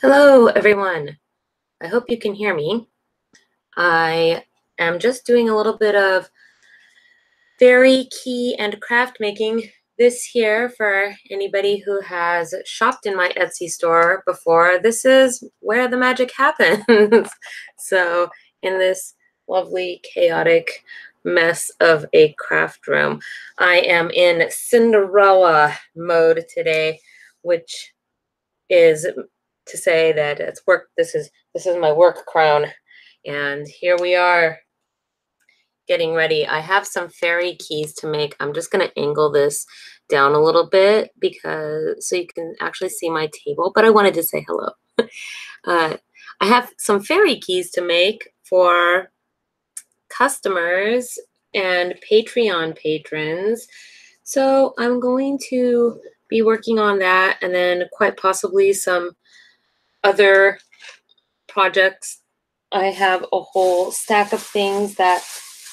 Hello, everyone. I hope you can hear me. I am just doing a little bit of fairy key and craft making this here for anybody who has shopped in my Etsy store before. This is where the magic happens. So in this lovely chaotic mess of a craft room, I am in Cinderella mode today, which is to say that it's work. This is my work crown, and here we are getting ready. I have some fairy keys to make. I'm just going to angle this down a little bit because so you can actually see my table, but I wanted to say hello. I have some fairy keys to make for customers and Patreon patrons. So I'm going to be working on that, and then quite possibly some other projects. I have a whole stack of things that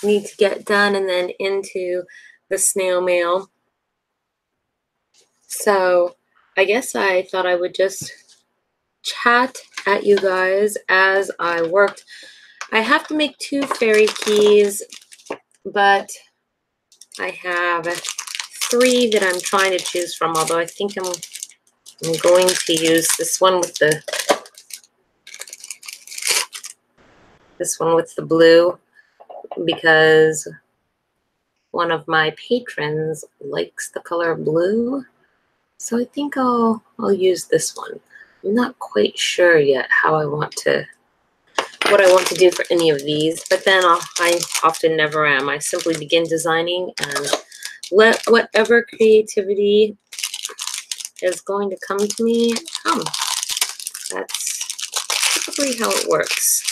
need to get done and then into the snail mail. So I guess I thought I would just chat at you guys as I worked. I have to make 2 fairy keys, but I have 3 that I'm trying to choose from, although I think I'm going to use this one with the blue, because one of my patrons likes the color blue. So I think I'll use this one. I'm not quite sure yet what I want to do for any of these, but then I often never am. I simply begin designing and let whatever creativity is going to come to me come. That's typically how it works.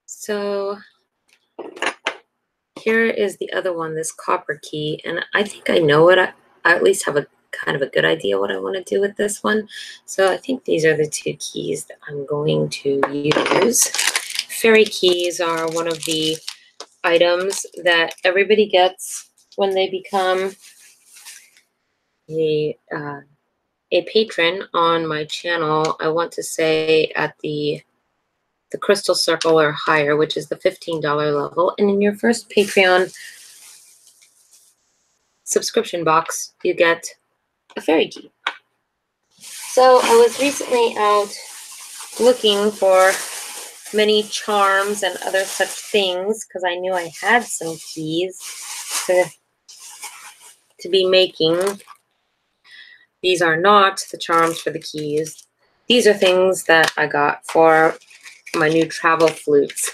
So here is the other one, this copper key, and I think I know what I at least have a kind of a good idea what I want to do with this one. So I think these are the 2 keys that I'm going to use. Fairy keys are one of the items that everybody gets when they become a patron on my channel. I want to say at the Crystal Circle or higher, which is the $15 level. And in your first Patreon subscription box, you get a fairy key. So I was recently out looking for many charms and other such things because I knew I had some keys to be making. These are not the charms for the keys. These are things that I got for my new travel flutes.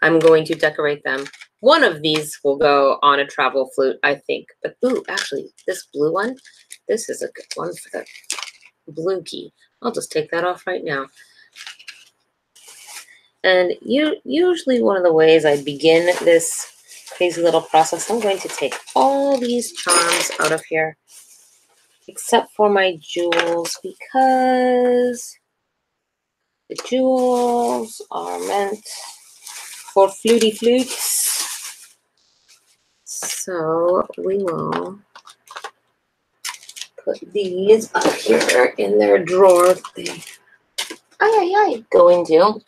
I'm going to decorate them. One of these will go on a travel flute, I think. But ooh, actually, this blue one, this is a good one for the blue key. I'll just take that off right now. And usually one of the ways I begin this crazy little process, I'm going to take all these charms out of here, except for my jewels, because the jewels are meant for fluty flutes. So we will put these up here in their drawer that they go into.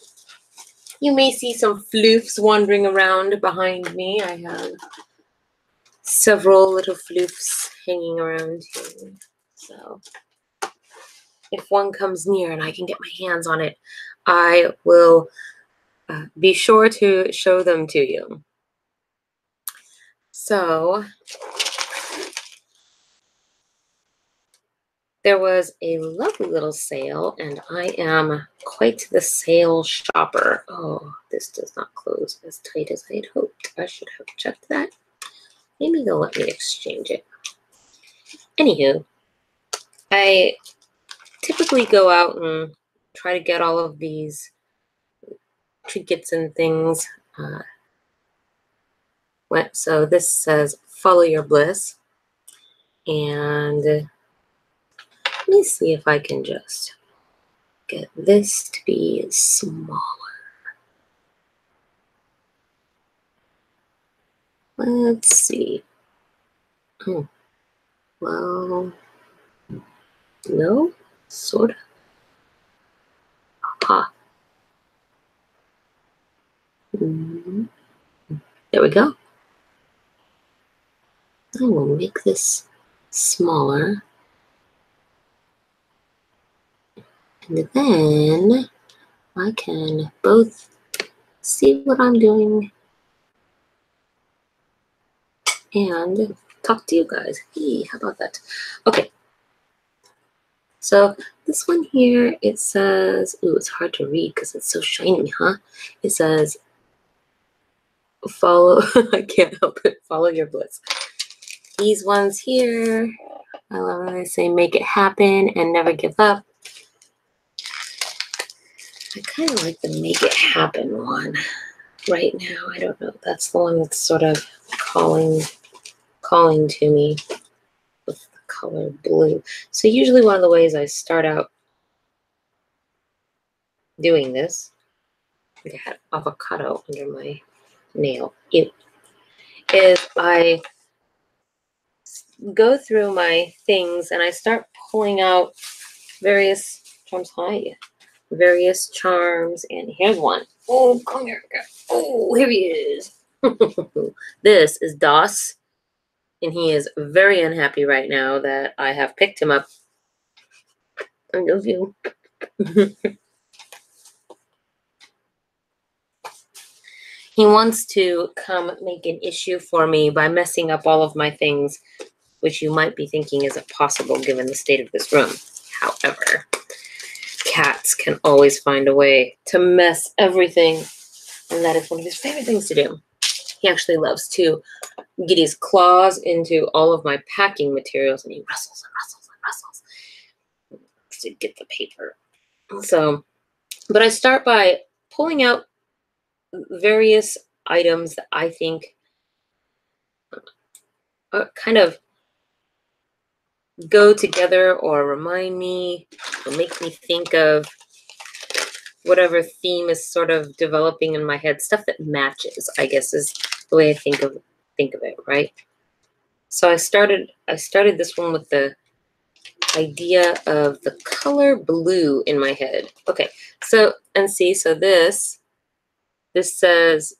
You may see some floofs wandering around behind me. I have several little floofs hanging around here. So if one comes near and I can get my hands on it, I will be sure to show them to you. So there was a lovely little sale, and I am quite the sale shopper. Oh, this does not close as tight as I had hoped. I should have checked that. Maybe they'll let me exchange it. Anywho, I typically go out and try to get all of these trinkets and things. So this says follow your bliss, and let me see if I can just get this to be smaller. Let's see. Well, no, sort of. Ha. Mhm. There we go. I will make this smaller. And then I can both see what I'm doing and talk to you guys. Hey, how about that? Okay. So this one here, it says, ooh, it's hard to read because it's so shiny, huh? It says, follow, I can't help it, follow your bliss. These ones here, I love when they say make it happen and never give up. I kind of like the make it happen one right now. I don't know. That's the one that's sort of calling to me with the color blue. So usually one of the ways I start out doing this, I had avocado under my nail. Is I go through my things and I start pulling out various charms. Hi, various charms, and here's one. Oh, come here. Oh, here he is. This is Doss, and he is very unhappy right now that I have picked him up. I love you. He wants to come make an issue for me by messing up all of my things, which you might be thinking isn't possible given the state of this room. However, cats can always find a way to mess everything, and that is one of his favorite things to do. He actually loves to get his claws into all of my packing materials, and he rustles and rustles and rustles to get the paper. So, but I start by pulling out various items that I think kind of go together or remind me or make me think of whatever theme is sort of developing in my head. Stuff that matches, I guess, is the way I think of it, right? So I started this one with the idea of the color blue in my head. Okay, so so this says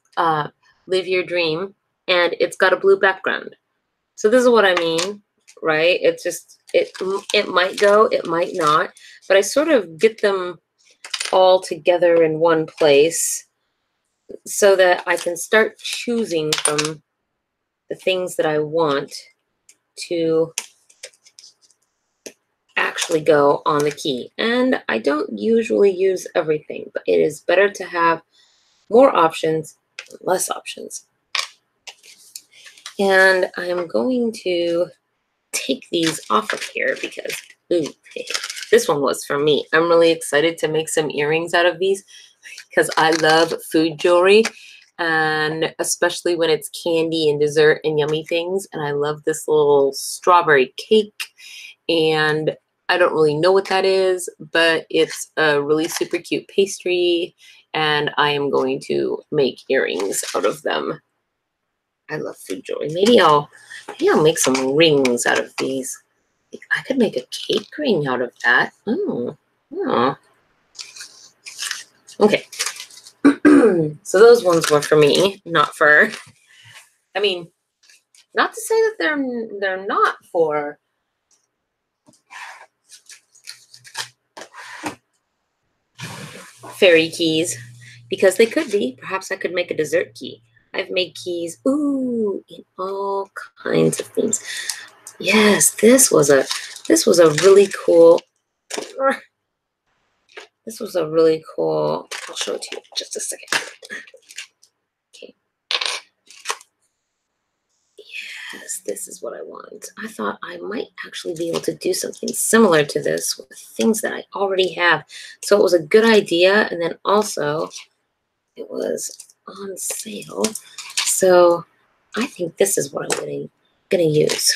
live your dream, and it's got a blue background. So this is what I mean, right? It's just it might go, it might not, but I sort of get them all together in one place so that I can start choosing from the things that I want to actually go on the key. And I don't usually use everything, but it is better to have more options than less options. And I'm going to take these off of here because, ooh, this one was for me. I'm really excited to make some earrings out of these because I love food jewelry, and especially when it's candy and dessert and yummy things. And I love this little strawberry cake, and I don't really know what that is, but it's a really super cute pastry, and I am going to make earrings out of them. I love food jewelry. Maybe I'll make some rings out of these. I could make a cake ring out of that. Oh. Okay. So those ones were for me, not for, I mean, not to say that they're not for fairy keys, because they could be. Perhaps I could make a dessert key. I've made keys, ooh, in all kinds of themes. Yes, this was a really cool. This was a really cool. I'll show it to you in just a second. Okay. Yes, this is what I want. I thought I might actually be able to do something similar to this with things that I already have. So it was a good idea, and then also it was on sale. So I think this is what I'm gonna use.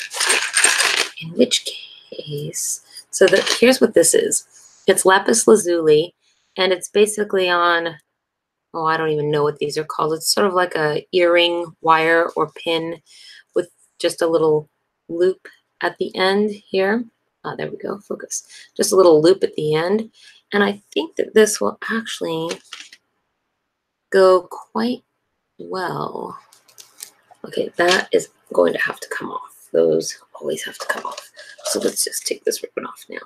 In which case, so here's what this is. It's lapis lazuli, and it's basically on, oh, I don't even know what these are called. It's sort of like a earring wire or pin with just a little loop at the end here. There we go, focus. Just a little loop at the end. And I think that this will actually go quite well. Okay, that is going to have to come off. Those always have to come off. So let's just take this ribbon off now.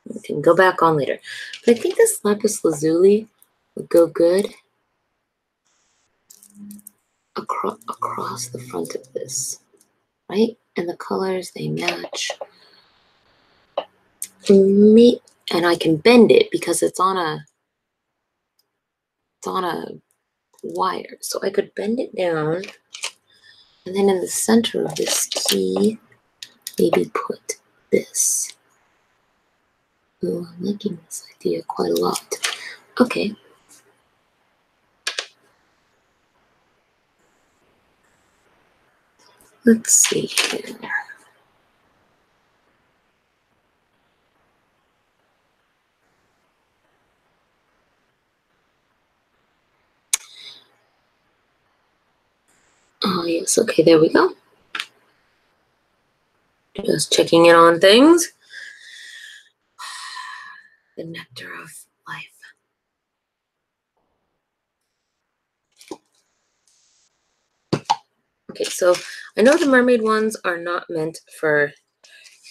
We can go back on later. But I think this lapis lazuli would go good across the front of this, right? And the colors, they match. And I can bend it because it's on a wire. So I could bend it down, and then in the center of this key, maybe put this. Oh, I'm liking this idea quite a lot. Okay. Let's see here. Oh, yes. Okay, there we go. Just checking in on things. The nectar of life. Okay, so I know the mermaid ones are not meant for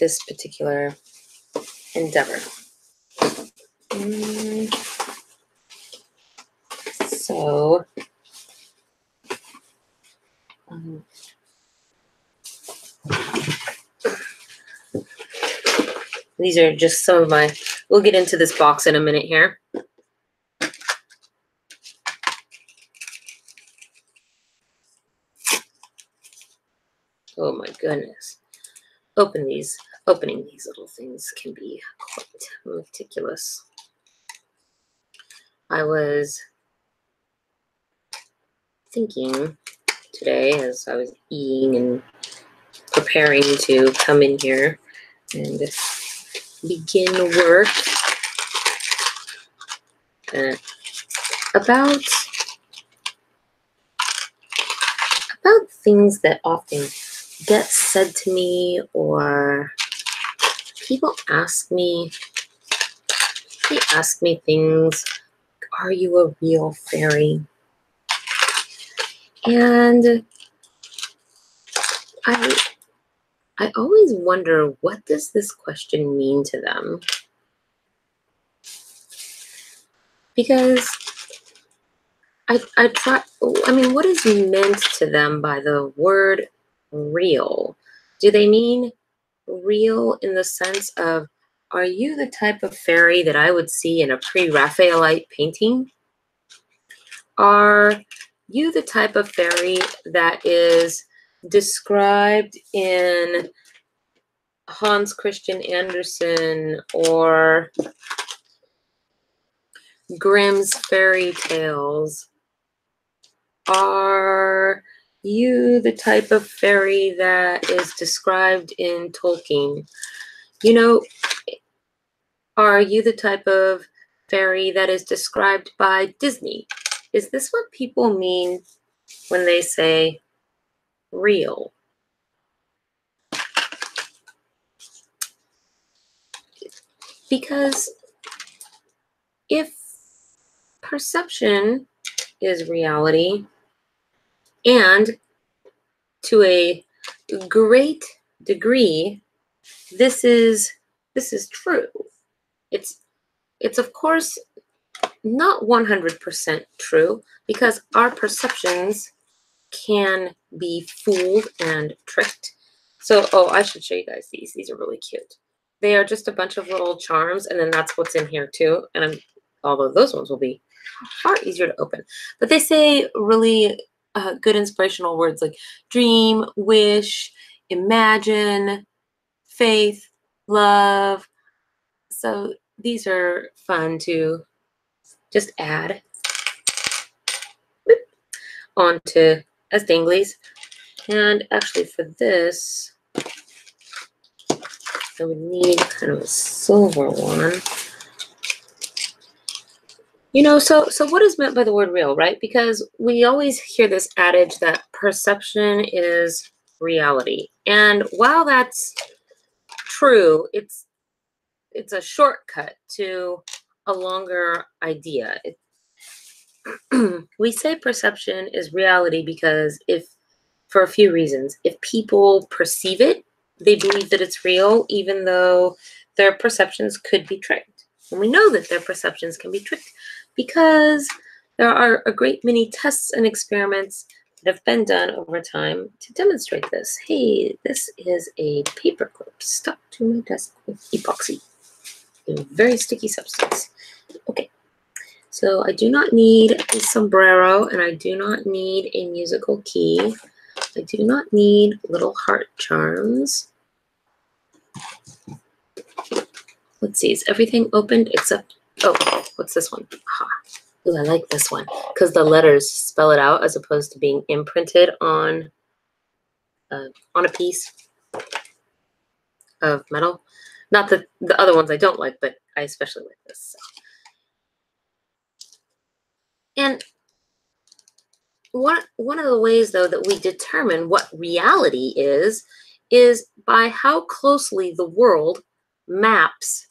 this particular endeavor. So, these are just some of my, we'll get into this box in a minute here. Oh my goodness. Opening these little things can be quite meticulous. I was thinking today as I was eating and preparing to come in here and begin work about things that often get said to me, or people ask me things. Are you a real fairy? And I always wonder, what does this question mean to them? Because what is meant to them by the word real? Do they mean real in the sense of, are you the type of fairy that I would see in a pre-Raphaelite painting? Are you the type of fairy that is described in Hans Christian Andersen or Grimm's fairy tales? Are you the type of fairy that is described in Tolkien? You know, are you the type of fairy that is described by Disney? Is this what people mean when they say real? Because if perception is reality, and to a great degree, this is true. It's of course not 100% true, because our perceptions can be fooled and tricked. So, I should show you guys these. These are really cute. They are just a bunch of little charms, and then that's what's in here too. And although those ones will be far easier to open, but they say really good inspirational words like dream, wish, imagine, faith, love. So these are fun to just add onto as danglies. And actually for this, I would need kind of a silver one. So what is meant by the word real, right? Because we always hear this adage that perception is reality. And while that's true, it's a shortcut to a longer idea. We say perception is reality because for a few reasons, if people perceive it, they believe that it's real, even though their perceptions could be tricked. And we know that their perceptions can be tricked because there are a great many tests and experiments that have been done over time to demonstrate this. Hey, this is a paperclip stuck to my desk with epoxy, a very sticky substance. Okay. So I do not need a sombrero, and I do not need a musical key. I do not need little heart charms. Let's see, is everything opened except, oh, what's this one? Aha. Ooh, I like this one because the letters spell it out as opposed to being imprinted on a piece of metal. Not that the other ones I don't like, but I especially like this. So. And one of the ways, though, that we determine what reality is by how closely the world maps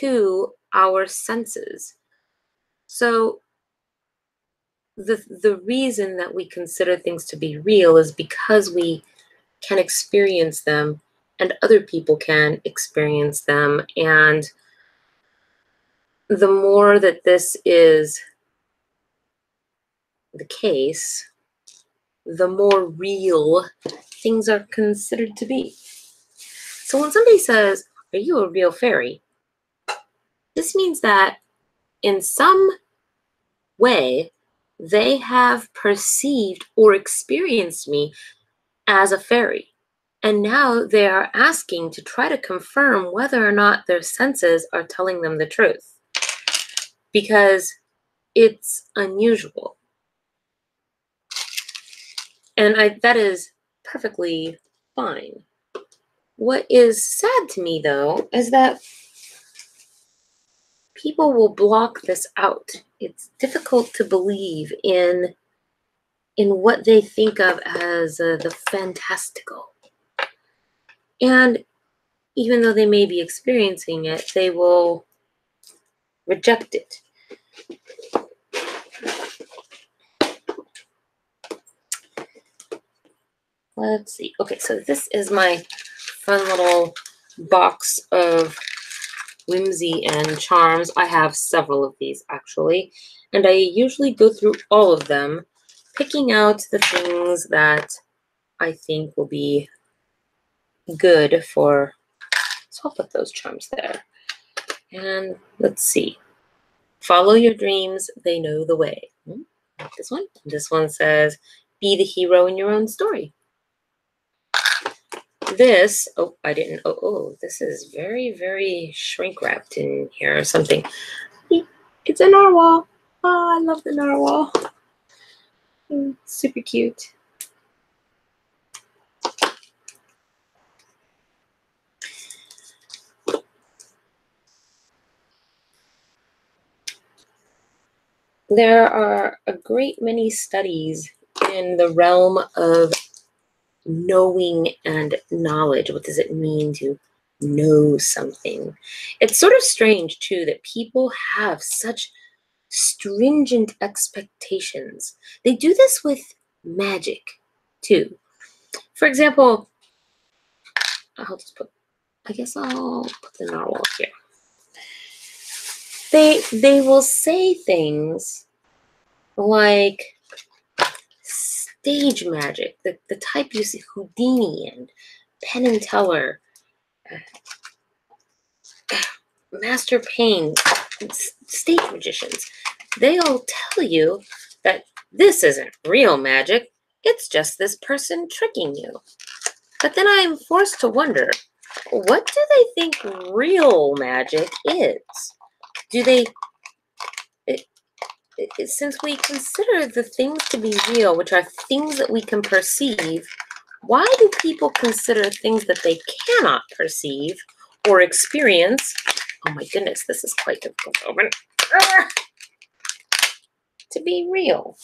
to our senses. So the reason that we consider things to be real is because we can experience them and other people can experience them. And the more that this is the case, the more real things are considered to be. So when somebody says, "Are you a real fairy?" this means that in some way they have perceived or experienced me as a fairy. And now they are asking to try to confirm whether or not their senses are telling them the truth. Because it's unusual. And that is perfectly fine. What is sad to me, though, is that people will block this out. It's difficult to believe in what they think of as the fantastical. And even though they may be experiencing it, they will reject it. Let's see. Okay, so this is my fun little box of whimsy and charms. I have several of these, actually, and I usually go through all of them, picking out the things that I think will be good for. So I'll put those charms there. And let's see. Follow your dreams, they know the way. This one. This one says, be the hero in your own story. This, this is very, very shrink wrapped in here or something. It's a narwhal. Oh, I love the narwhal. Super cute. There are a great many studies in the realm of knowing and knowledge. What does it mean to know something? It's sort of strange, too, that people have such stringent expectations. They do this with magic, too. For example, I guess I'll put the narwhal here. They will say things like stage magic, the type you see Houdini and Penn and Teller, Master Payne, stage magicians. They all tell you that this isn't real magic, it's just this person tricking you. But then I'm forced to wonder, what do they think real magic is? Do they, since we consider the things to be real, which are things that we can perceive, why do people consider things that they cannot perceive or experience? Oh my goodness, this is quite difficult to open. to be real.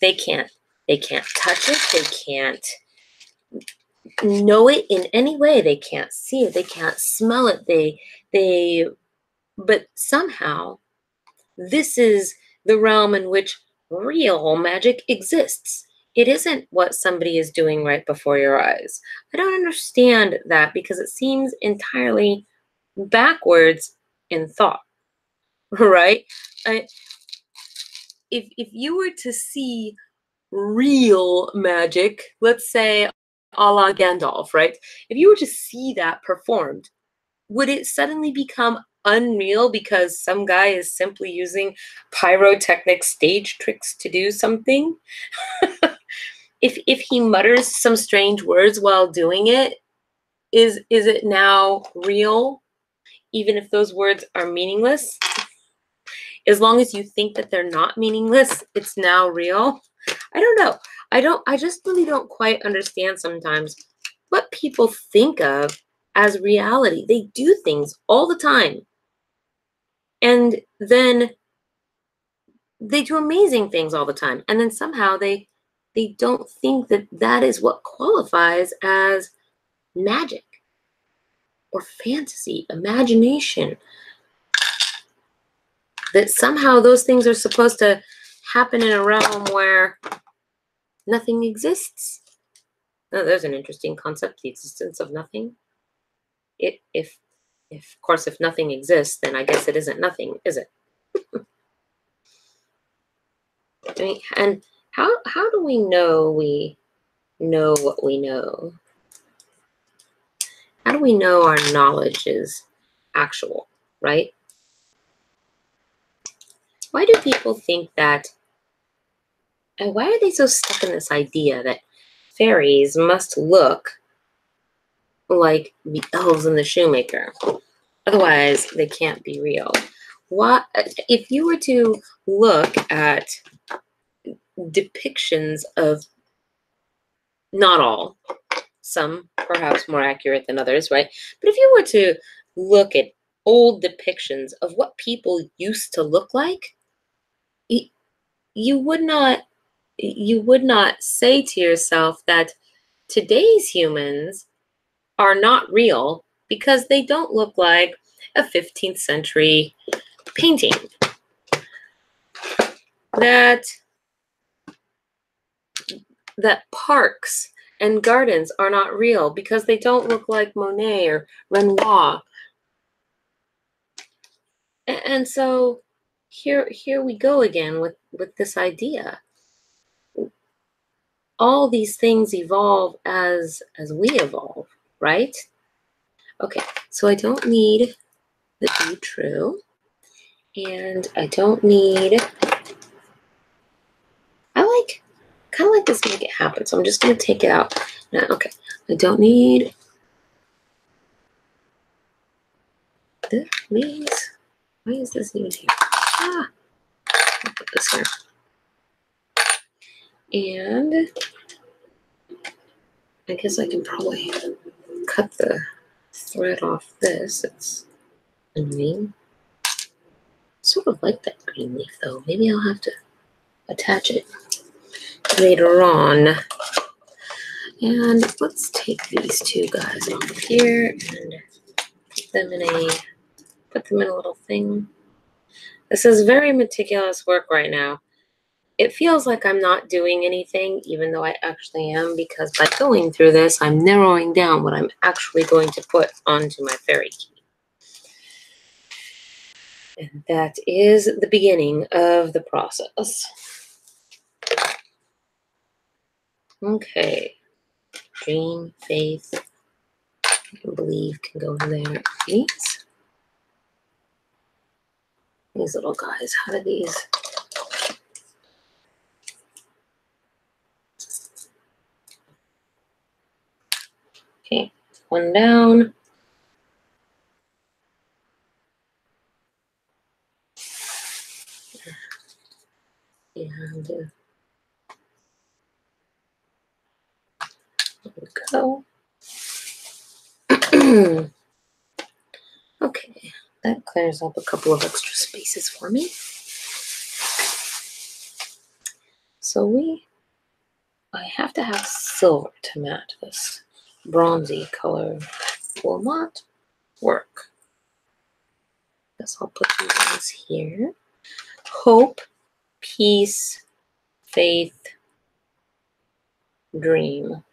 They can't touch it, they can't know it in any way, they can't see it, they can't smell it, but somehow this is the realm in which real magic exists. It isn't what somebody is doing right before your eyes. I don't understand that because it seems entirely backwards in thought, right? If you were to see real magic, let's say a la Gandalf, right? If you were to see that performed, would it suddenly become unreal because some guy is simply using pyrotechnic stage tricks to do something? If he mutters some strange words while doing it, is it now real? Even if those words are meaningless? As long as you think that they're not meaningless, it's now real? I don't know. I just really don't quite understand sometimes what people think of as reality. They do things all the time. And then they do amazing things all the time. And then somehow they don't think that that is what qualifies as magic or fantasy, imagination. That somehow those things are supposed to happen in a realm where nothing exists. Oh, there's an interesting concept, the existence of nothing. If of course, if nothing exists, then I guess it isn't nothing, is it? I mean, and how do we know what we know? How do we know our knowledge is actual, right? Why do people think that, and why are they so stuck in this idea that fairies must look like the elves in the shoemaker? Otherwise, they can't be real. What if you were to look at depictions of, not all, some perhaps more accurate than others, right? But if you were to look at old depictions of what people used to look like, you would not say to yourself that today's humans are not real because they don't look like a 15th century painting. That parks and gardens are not real because they don't look like Monet or Renoir. And so here we go again with this idea. All these things evolve as we evolve, right? Okay, so I don't need the do true, and I don't need, I kind of like this make it happen, so I'm just going to take it out. Now, okay, I don't need this, please. Why is this even here? I'll put this here. And I guess I can probably cut the thread off this. It's annoying. Sort of like that green leaf though. Maybe I'll have to attach it later on. And let's take these two guys off here and put them in a little thing. This is very meticulous work right now. It feels like I'm not doing anything, even though I actually am, because by going through this, I'm narrowing down what I'm actually going to put onto my fairy key. And that is the beginning of the process. Okay. Dream, faith, and believe can go in there. These little guys, how do these? Okay, one down. And there we go. Okay. That clears up a couple of extra spaces for me. So I have to have silver to match this bronzy color. Will not work. Guess I'll put these ones here. Hope, peace, faith, dream.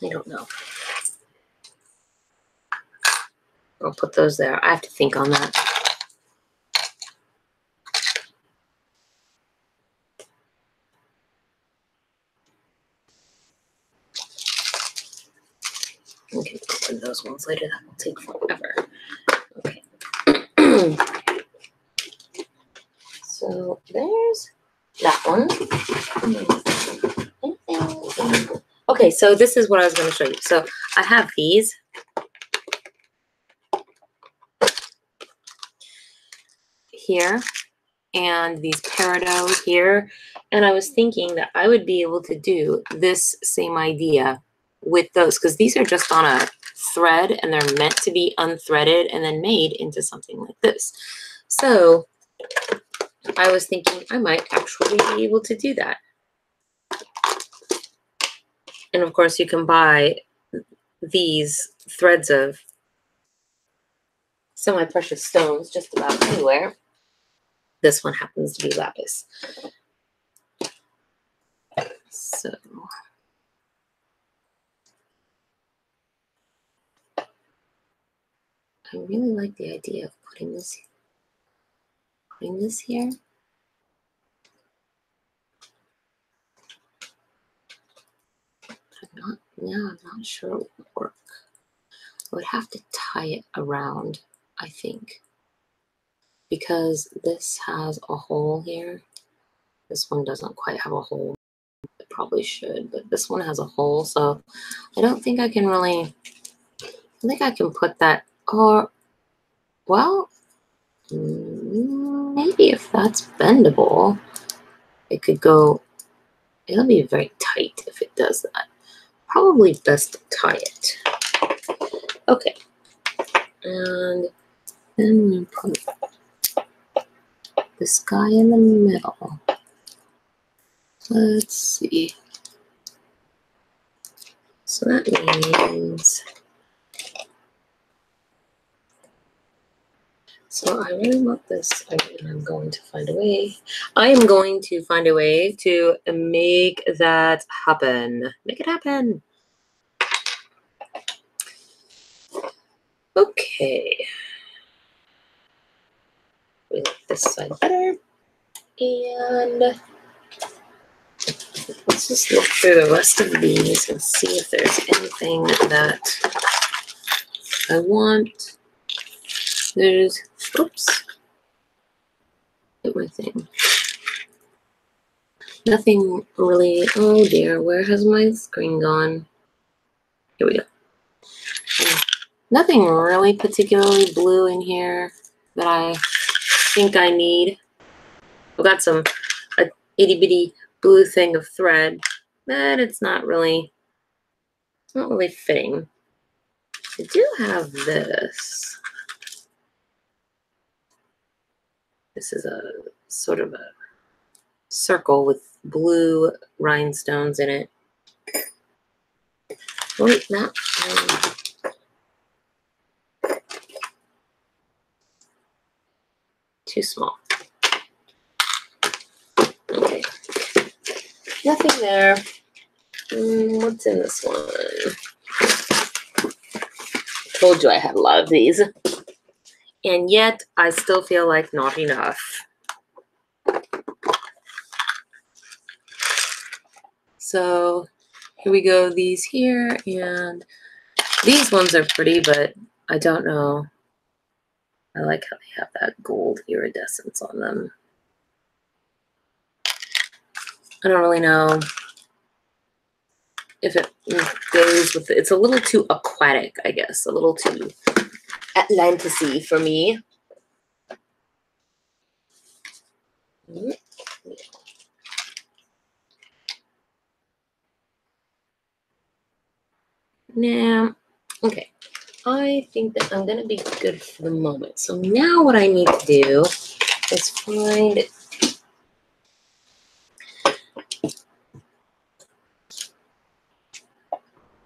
I don't know. I'll put those there. I have to think on that. Okay, open those ones later. That will take forever. Okay. So there's that one. Okay, so this is what I was going to show you. So I have these. Here and these peridot here. And I was thinking that I would be able to do this same idea with those because these are just on a thread and they're meant to be unthreaded and then made into something like this. So I was thinking I might actually be able to do that. And of course you can buy these threads of semi-precious stones just about anywhere. This one happens to be lapis. So I really like the idea of putting this here. I'm not sure it would work. I would have to tie it around, I think, because this has a hole here. This one doesn't quite have a hole. It probably should, but this one has a hole, so I don't think I can really, I think I can put that, or, well, maybe if that's bendable, it could go, it'll be very tight if it does that. Probably best to tie it. Okay, and then we put this guy in the middle. Let's see. So that means, so I really want this, and I'm going to find a way. I am going to find a way to make that happen. Make it happen. Okay. We like this side better. And let's just look through the rest of these and see if there's anything that I want. There's, oops, hit my thing. Nothing really, oh dear, where has my screen gone? Here we go. Nothing really particularly blue in here that I think I need. I've got a itty bitty blue thing of thread, but it's not really fitting. I do have this. This is a sort of a circle with blue rhinestones in it. Wait, that too small. Okay, nothing there. What's in this one? I told you I had a lot of these. And yet, I still feel like not enough. So, here we go, these here, and these ones are pretty, but I don't know. I like how they have that gold iridescence on them. I don't really know if it goes with it. It's a little too aquatic, I guess. A little too Atlantis-y for me. Nah. Okay. I think that I'm gonna be good for the moment. So now what I need to do is find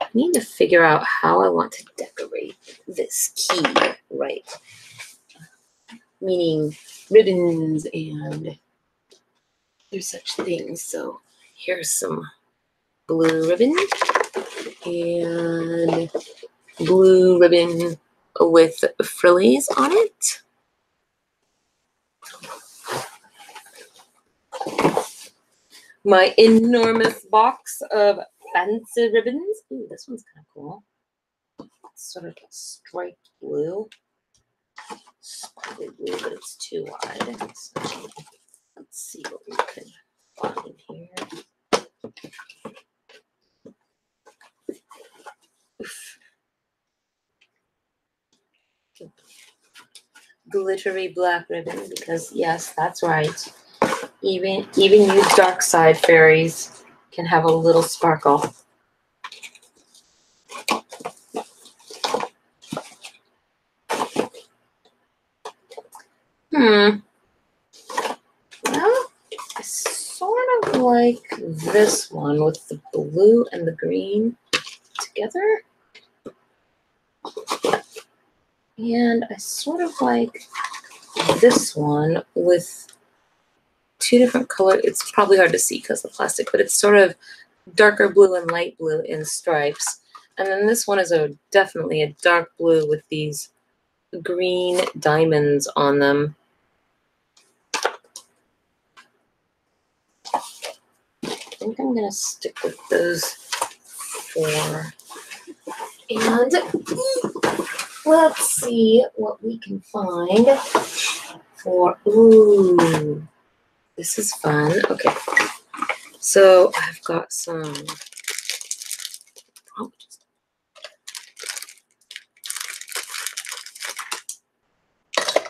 I need to figure out how I want to decorate this key right. Meaning ribbons and there's such things. So here's some blue ribbon and blue ribbon with frillies on it. My enormous box of fancy ribbons. Ooh, this one's kind of cool. It's sort of a striped blue. Spotted blue, but it's too wide. So let's see what we can find here. Oof. Glittery black ribbon, because yes, that's right. Even you dark side fairies can have a little sparkle. Well, I sort of like this one with the blue and the green together. And I sort of like this one with two different colors. It's probably hard to see because of the plastic, but it's sort of darker blue and light blue in stripes. And then this one is definitely a dark blue with these green diamonds on them. I think I'm gonna stick with those four. And let's see what we can find for, ooh, this is fun. Okay, so I've got some,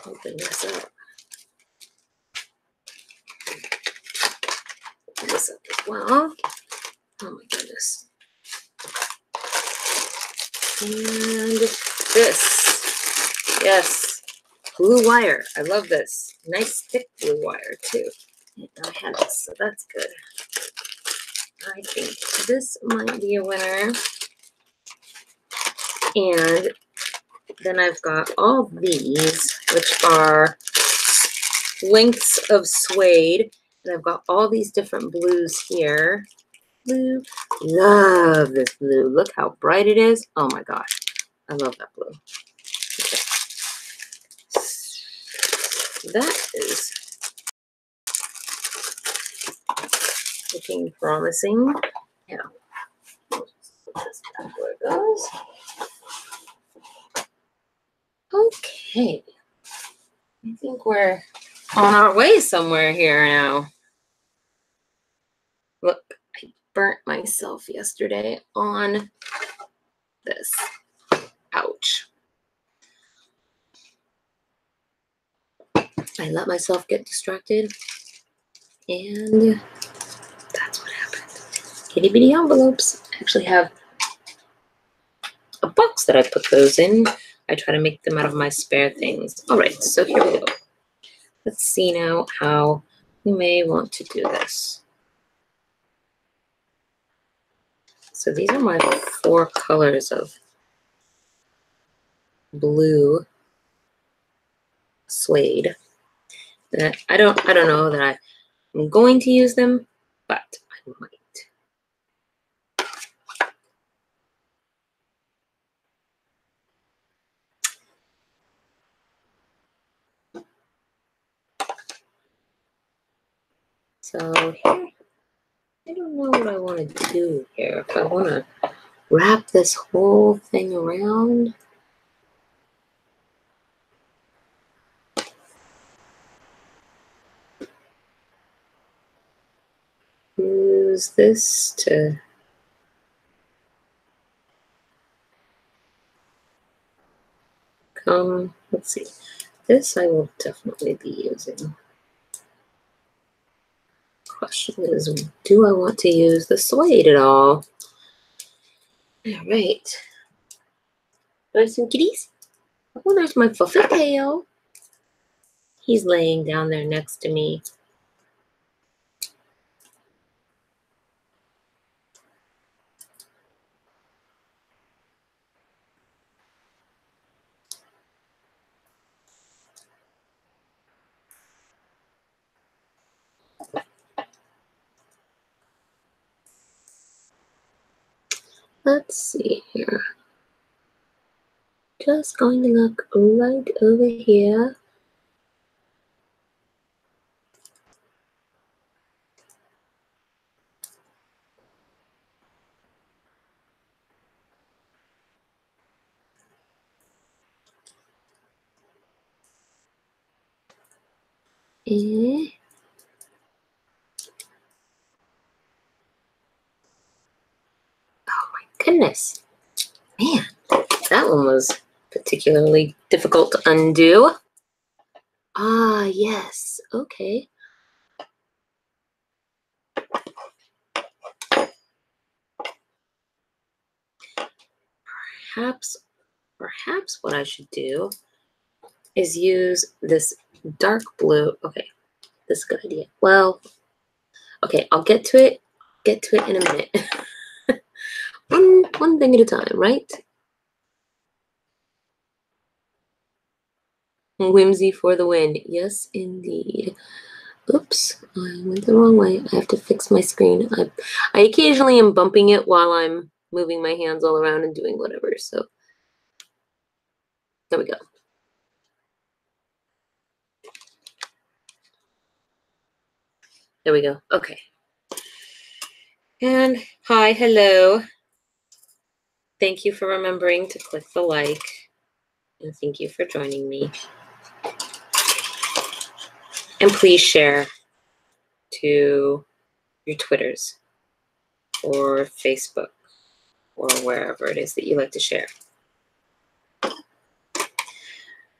open this up. Open this up as well. Oh my goodness. And this, yes, blue wire. I love this. Nice thick blue wire too. And I have this, so that's good. I think this might be a winner. And then I've got all these, which are lengths of suede. And I've got all these different blues here. Blue. Love this blue. Look how bright it is. Oh my gosh. I love that blue. Okay. That is looking promising. Yeah. Put this back where it goes. Okay. I think we're on our way somewhere here now. Look, I burnt myself yesterday on this. Ouch. I let myself get distracted, and that's what happened. Itty bitty envelopes. I actually have a box that I put those in. I try to make them out of my spare things. All right, so here we go. Let's see now how we may want to do this. So these are my 4 colors of blue suede. That I don't know that I'm going to use them, but I might. So here, I don't know what I want to do here. If I want to wrap this whole thing around. Use this to come. Let's see. This I will definitely be using. Question is, do I want to use the suede at all? All right. There's some kitties. Oh, there's my fluffy tail. He's laying down there next to me. Let's see here. Just going to look right over here. Oh my goodness. Man, that one was particularly difficult to undo. Ah, yes. Okay. Perhaps what I should do is use this dark blue. Okay, this is a good idea. Well, okay, I'll get to it in a minute. one thing at a time, right? Whimsy for the win. Yes, indeed. Oops, I went the wrong way. I have to fix my screen. I occasionally am bumping it while I'm moving my hands all around and doing whatever, so there we go. There we go. Okay. And hi, hello. Thank you for remembering to click the like, and thank you for joining me. And please share to your Twitters or Facebook or wherever it is that you like to share.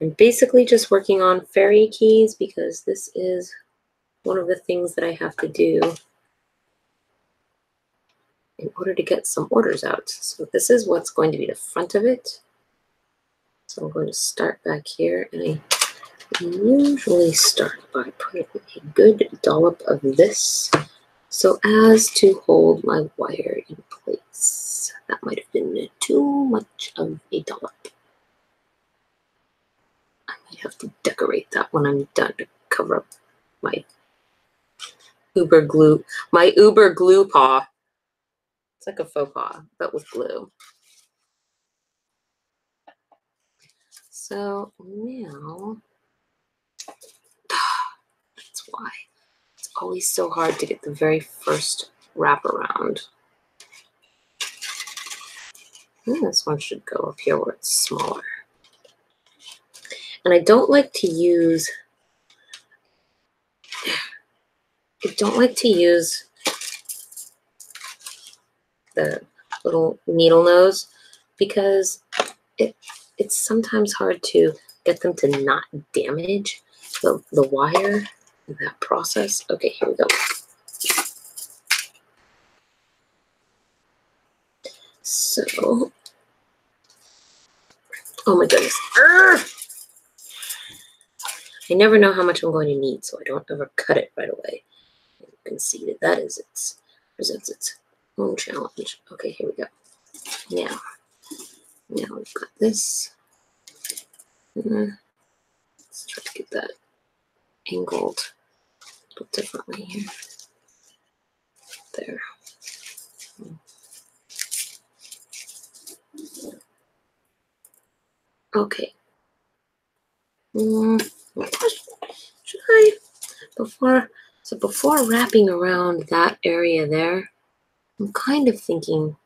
I'm basically just working on fairy keys because this is one of the things that I have to do in order to get some orders out. So this is what's going to be the front of it. So I'm going to start back here, and I usually start by putting a good dollop of this so as to hold my wire in place. That might have been too much of a dollop. I might have to decorate that when I'm done to cover up my uber glue paw. It's like a faux pas, but with glue. So now, that's why it's always so hard to get the very first wrap around. And this one should go up here where it's smaller. And I don't like to use the little needle nose because it's sometimes hard to get them to not damage the wire in that process. Okay, here we go. So, oh my goodness. I never know how much I'm going to need, so I don't ever cut it right away. You can see that presents its own challenge. Okay, here we go. Now we've got this. Let's try to get that angled a little differently here. There. Okay. Should I before wrapping around that area there, I'm kind of thinking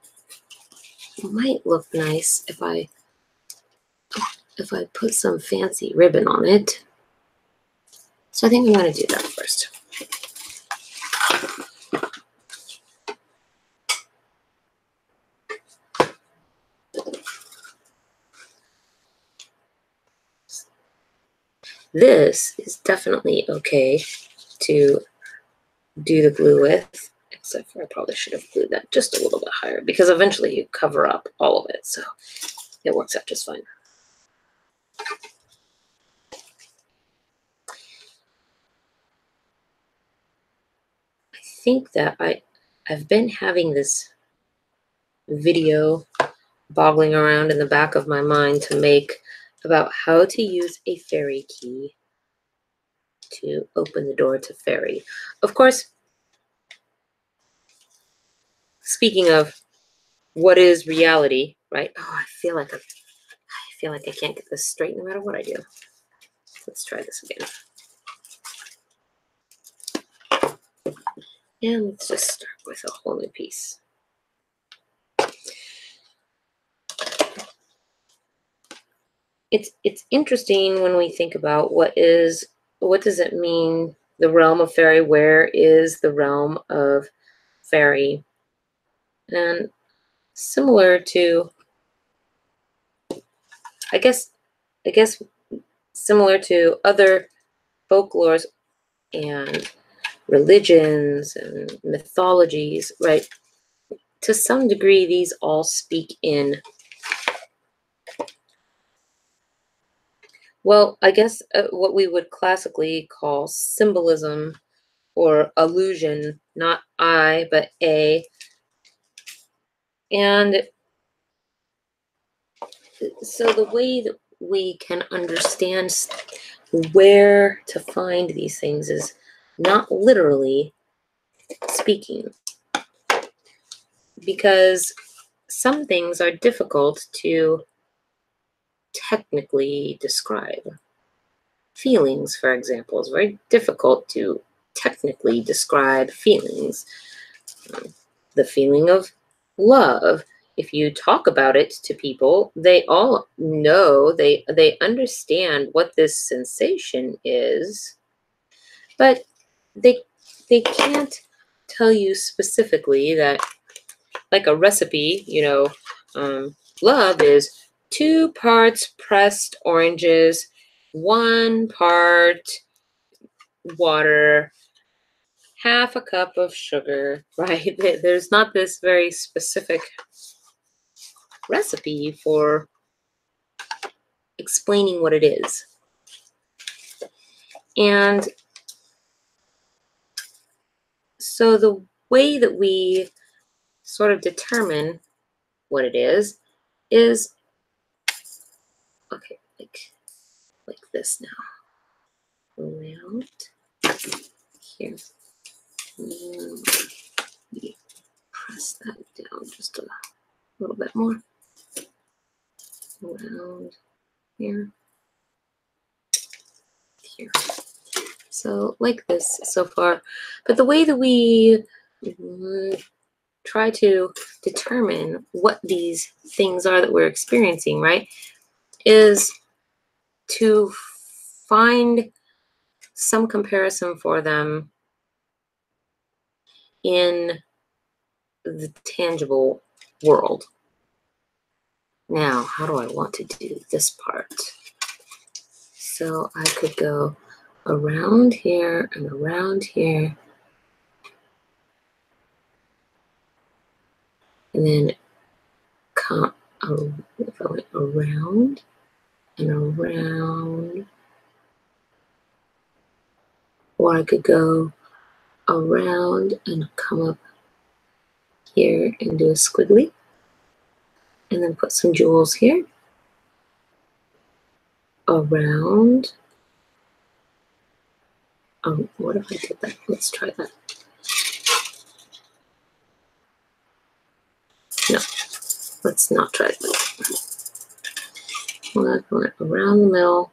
it might look nice if I put some fancy ribbon on it. So I think I'm going to do that first. This is definitely okay to do the glue with, except for I probably should have glued that just a little bit higher because eventually you cover up all of it. So it works out just fine. I think that I've been having this video boggling around in the back of my mind to make about how to use a fairy key to open the door to fairy. Of course, speaking of what is reality, right? Oh, I feel like I can't get this straight no matter what I do. Let's try this again. And let's just start with a whole new piece. It's interesting when we think about what does it mean, the realm of fairy? Where is the realm of fairy? And similar to, I guess similar to other folklores and religions and mythologies, right? To some degree, these all speak in, well, I guess what we would classically call symbolism or illusion, not I, but A. And so the way that we can understand where to find these things is not literally speaking, because some things are difficult to technically describe. Feelings, for example, is very difficult to technically describe feelings. The feeling of love, if you talk about it to people, they all know, they understand what this sensation is, but they can't tell you specifically that, like a recipe, love is 2 parts pressed oranges, 1 part water, half a cup of sugar, right? There's not this very specific recipe for explaining what it is. And so the way that we sort of determine what it is, okay, like this now. Around here. Press that down just a little bit more. Around here. Here. So like this so far. But the way that we try to determine what these things are that we're experiencing, right, is to find some comparison for them in the tangible world. Now, how do I want to do this part? So I could go around here and around here, and then come if I went around and around, or I could go around and come up here and do a squiggly, and then put some jewels here, around. What if I did that? Let's try that. No, let's not try that. Well, I went around the middle.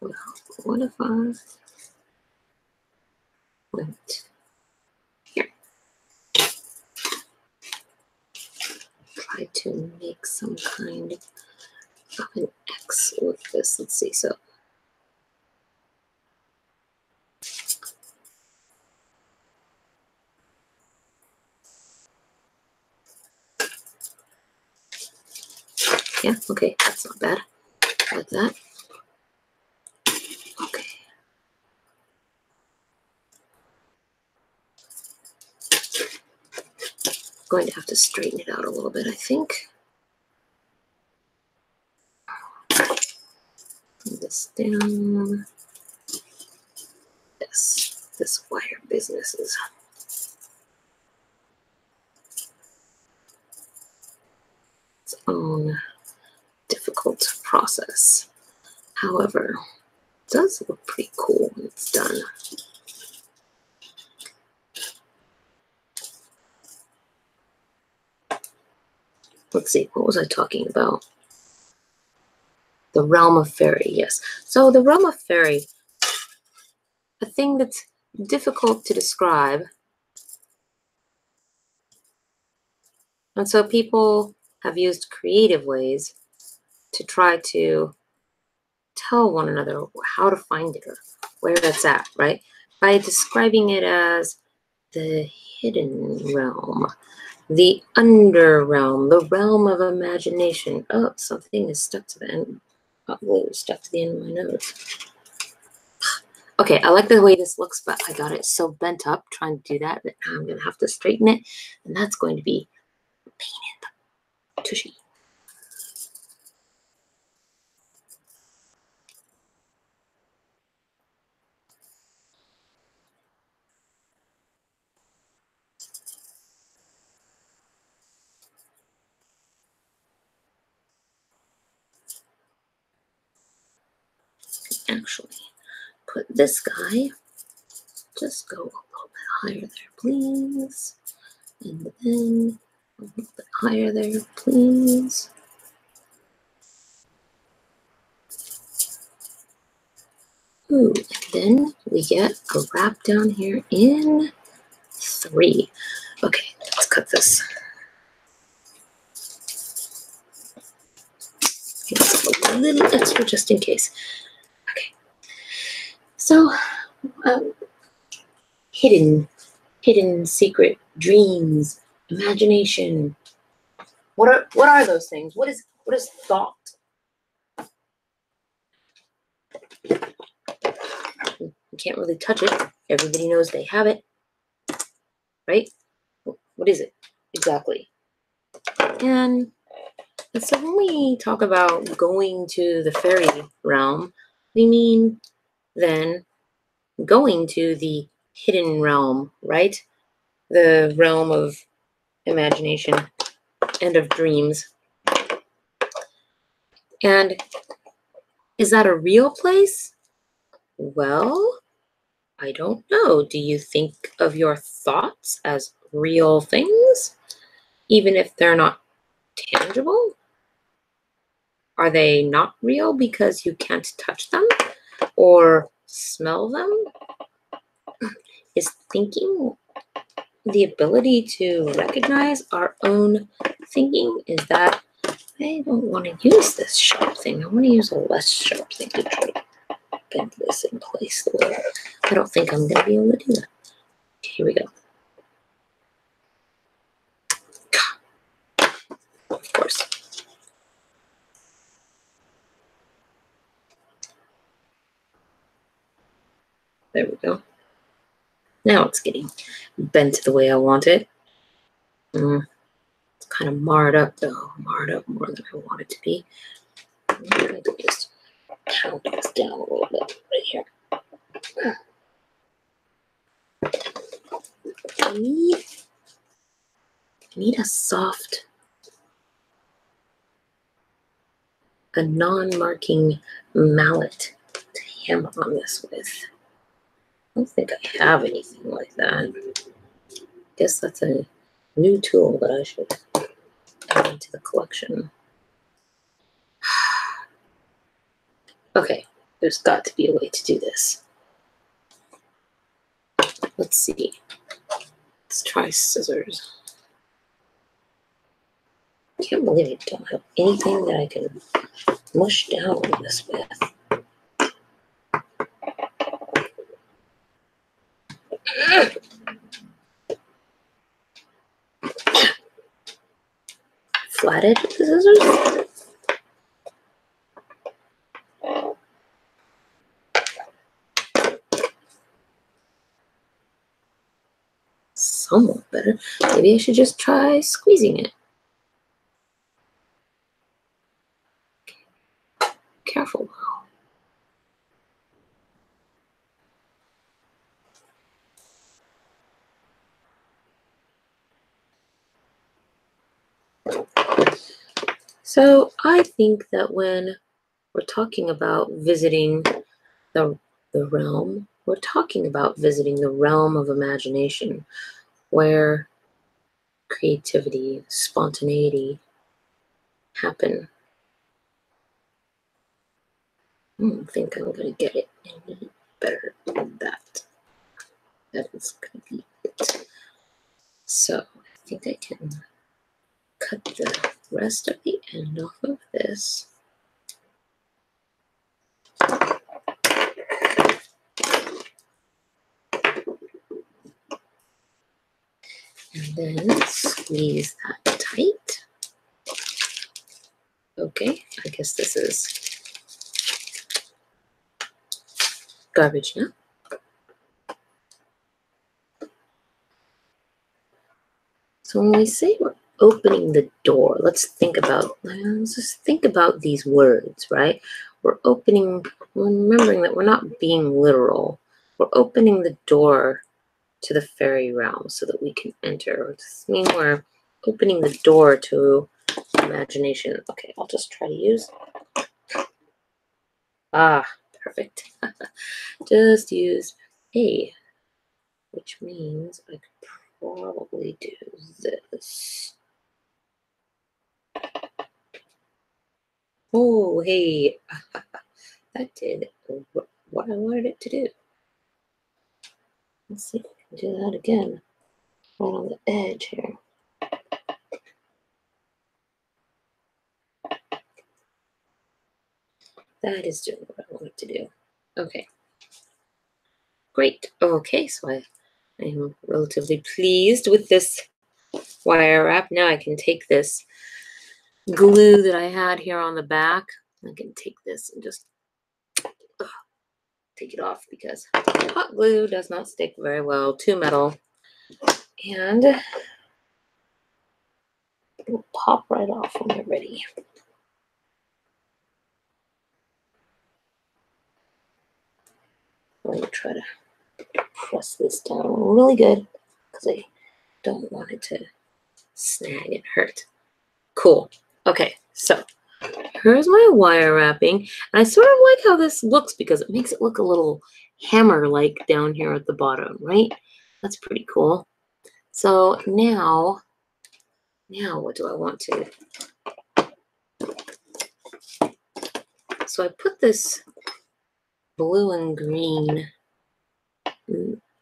Well, what if I went here? Try to make some kind of an X with this. Let's see. So Yeah, okay, that's not bad. Like that. Okay. Going to have to straighten it out a little bit, I think. Put this down. This wire business is its own difficult process. However, it does look pretty cool when it's done. Let's see, what was I talking about? The realm of fairy, yes. So the realm of fairy, a thing that's difficult to describe. And so people have used creative ways to try to tell one another how to find it or where it's at, right? By describing it as the hidden realm, the under realm, the realm of imagination. Oh, something is stuck to the end. Oh, stuck to the end of my nose. Okay, I like the way this looks, but I got it so bent up trying to do that that I'm going to have to straighten it, and that's going to be a pain in the tushy. Actually, put this guy, just go a little bit higher there, please. And then a little bit higher there, please. Ooh, and then we get a wrap down here in 3. Okay, let's cut this. A little extra just in case. Okay. So, hidden secret, dreams, imagination. What are those things? What is thought? You can't really touch it. Everybody knows they have it, right? What is it exactly? And so when we talk about going to the fairy realm, we mean then going to the hidden realm, right? The realm of imagination and of dreams. And is that a real place? Well, I don't know. Do you think of your thoughts as real things, even if they're not tangible? Are they not real because you can't touch them or smell them? Is thinking the ability to recognize our own thinking? Is that, I don't want to use this sharp thing. I want to use a less sharp thing to try to bend this in place. I don't think I'm going to be able to do that. Okay, here we go. Of course. There we go. Now it's getting bent the way I want it. It's kind of marred up though. Marred up more than I want it to be. I'm going to just pound this down a little bit right here. I need a soft, a non-marking mallet to hammer on this with. I don't think I have anything like that. Guess that's a new tool that I should add into the collection. Okay, there's got to be a way to do this. Let's see. Let's try scissors. I can't believe I don't have anything that I can mush down this with. Flathead scissors? somewhat better. Maybe I should just try squeezing it. Careful. So I think that when we're talking about visiting the realm, we're talking about visiting the realm of imagination, where creativity, spontaneity happen. I don't think I'm going to get it any better than that. That is going to be it. So I think I can cut the rest of the end off of this. And then squeeze that tight. Okay, I guess this is garbage now. So when we say we're opening the door, let's just think about these words, right? We're remembering that we're not being literal. We're opening the door to the fairy realm so that we can enter. Does this mean we're opening the door to imagination? Okay, I'll just try to use. Perfect. Just use A, which means I could probably do this. Oh, hey, that did what I wanted it to do. Let's see if I can do that again. Right on the edge here. That is doing what I wanted to do. Okay. Great. Okay, so I am relatively pleased with this wire wrap. Now I can take this glue that I had here on the back. I can take this and just take it off because hot glue does not stick very well to metal. And it will pop right off when you're ready. I'm going to try to press this down really good because I don't want it to snag and hurt. Cool. Okay, so here's my wire wrapping. And I sort of like how this looks because it makes it look a little hammer-like down here at the bottom, right? That's pretty cool. So now what do I want to? So I put this blue and green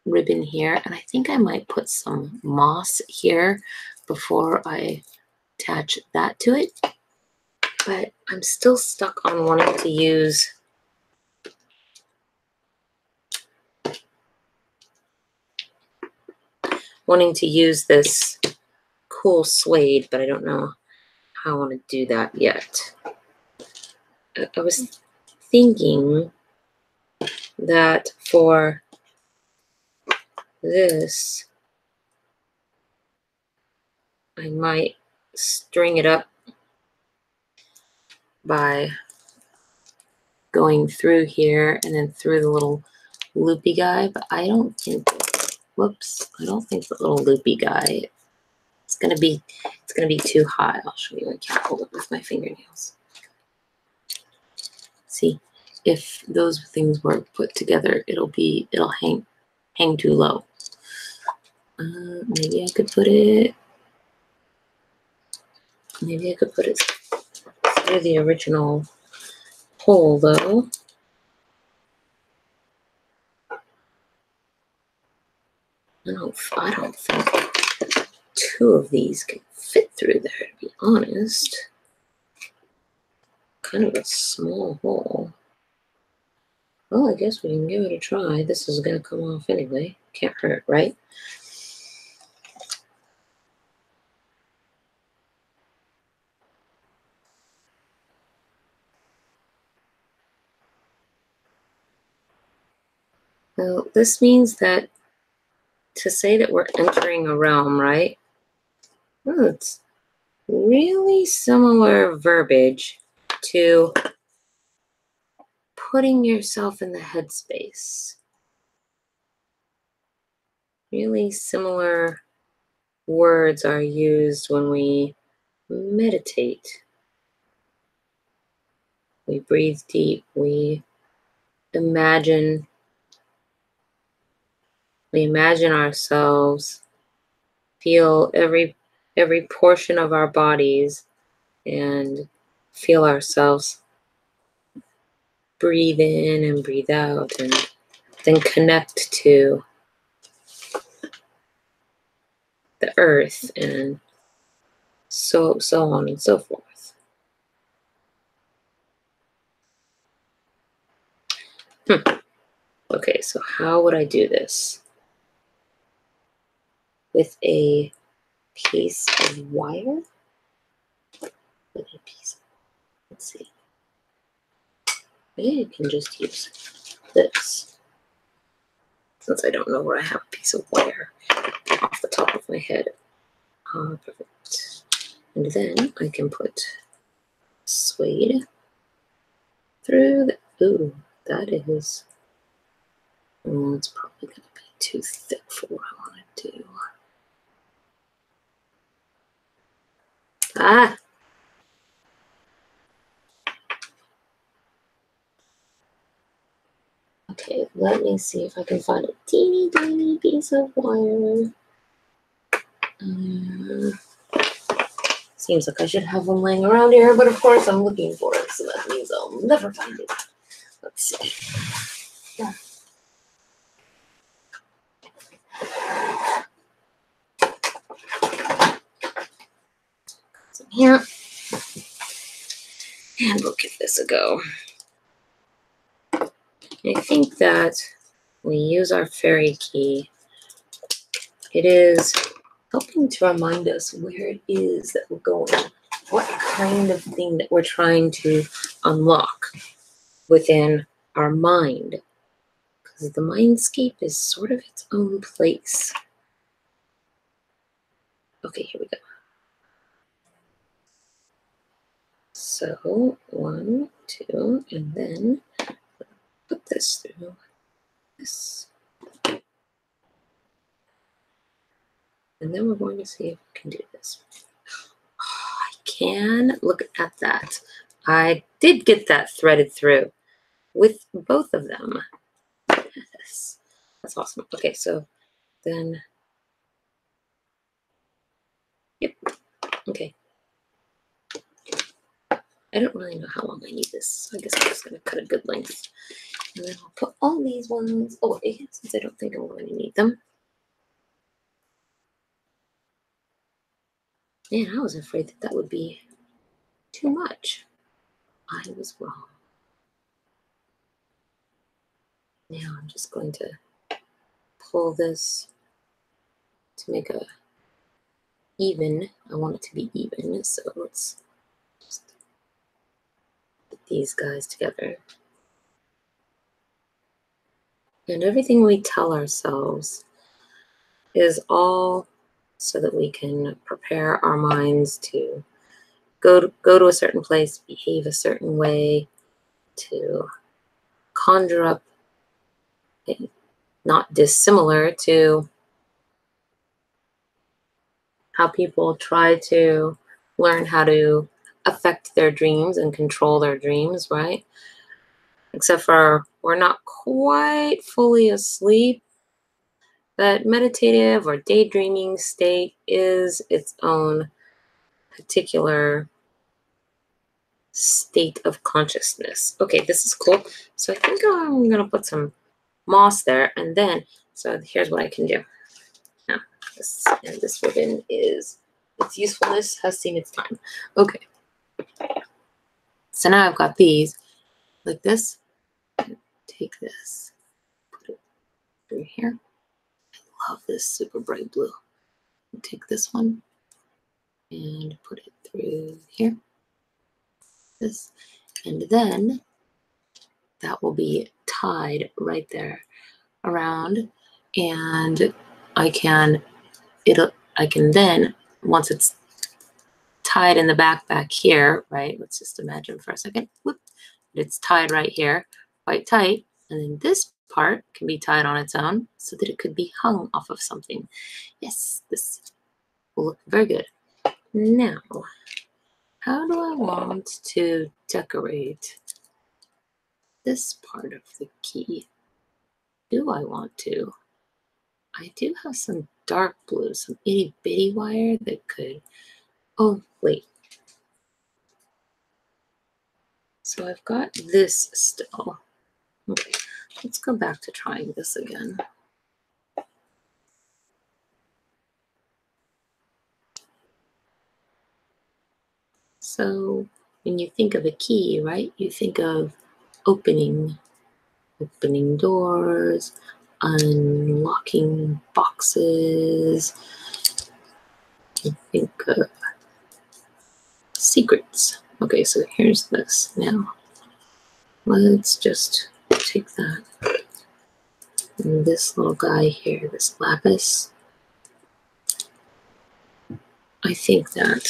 ribbon here, and I think I might put some moss here before I attach that to it. But I'm still stuck on wanting to use this cool suede, but I don't know how I want to do that yet. I was thinking that for this, I might string it up by going through here and then through the little loopy guy, but I don't think, I don't think the little loopy guy, it's gonna be too high. I'll show you. I can't hold it with my fingernails. See, if those things were put together, it'll hang too low. Maybe I could put it through the original hole though. I don't think two of these can fit through there, to be honest. Kind of a small hole. Well, I guess we can give it a try. This is going to come off anyway. Can't hurt, right? Well, this means that to say that we're entering a realm, right? Oh, it's really similar verbiage to putting yourself in the headspace. Really similar words are used when we meditate. We breathe deep, we imagine ourselves, feel every portion of our bodies, and feel ourselves breathe in and breathe out, and then connect to the earth, and so on and so forth. Okay, so how would I do this? With a piece of wire? Let's see. Maybe I can just use this, since I don't know where I have a piece of wire off the top of my head. Perfect. And then I can put suede through the, ooh, that is, it's probably going to be too thick for what I want to do. Ah! Okay, let me see if I can find a teeny tiny piece of wire. Seems like I should have one laying around here, but of course I'm looking for it, so that means I'll never find it. Let's see. Yeah. So here. And we'll give this a go. I think that we use our fairy key. It is helping to remind us where it is that we're going, what kind of thing that we're trying to unlock within our mind. Because the mindscape is sort of its own place. Okay, here we go. So 1, 2, and then put this through this. And then we're going to see if we can do this. Oh, I can. Look at that. I did get that threaded through with both of them. Yes. That's awesome. Okay, so then, yep. Okay. I don't really know how long I need this, so I guess I'm just going to cut a good length. And then I'll put all these ones away, since I don't think I'm going to need them. Man, I was afraid that that would be too much. I was wrong. Now I'm just going to pull this to make a even. I want it to be even, so let's just put these guys together. And everything we tell ourselves is all so that we can prepare our minds to go to a certain place, behave a certain way, to conjure up not dissimilar to how people try to learn how to affect their dreams and control their dreams, right? Except for we're not quite fully asleep. That meditative or daydreaming state is its own particular state of consciousness. Okay, this is cool. So I think I'm going to put some moss there, and then, so here's what I can do. Now, this ribbon is, its usefulness has seen its time. Okay. So now I've got these like this. Take this, put it through here. I love this super bright blue. Take this one and put it through here. This, and then that will be tied right there around, and I can then, once it's tied in the back here, right? Let's just imagine for a second, whoop, it's tied right here, quite tight. And then this part can be tied on its own so that it could be hung off of something. Yes, this will look very good. Now, how do I want to decorate this part of the key? Do I want to? I do have some dark blue, some itty bitty wire that could, oh, wait. So I've got this still. Okay, let's go back to trying this again. So when you think of a key, right, you think of opening doors, unlocking boxes. You think of secrets. Okay, so here's this now. Let's just take that. And this little guy here, this lapis. I think that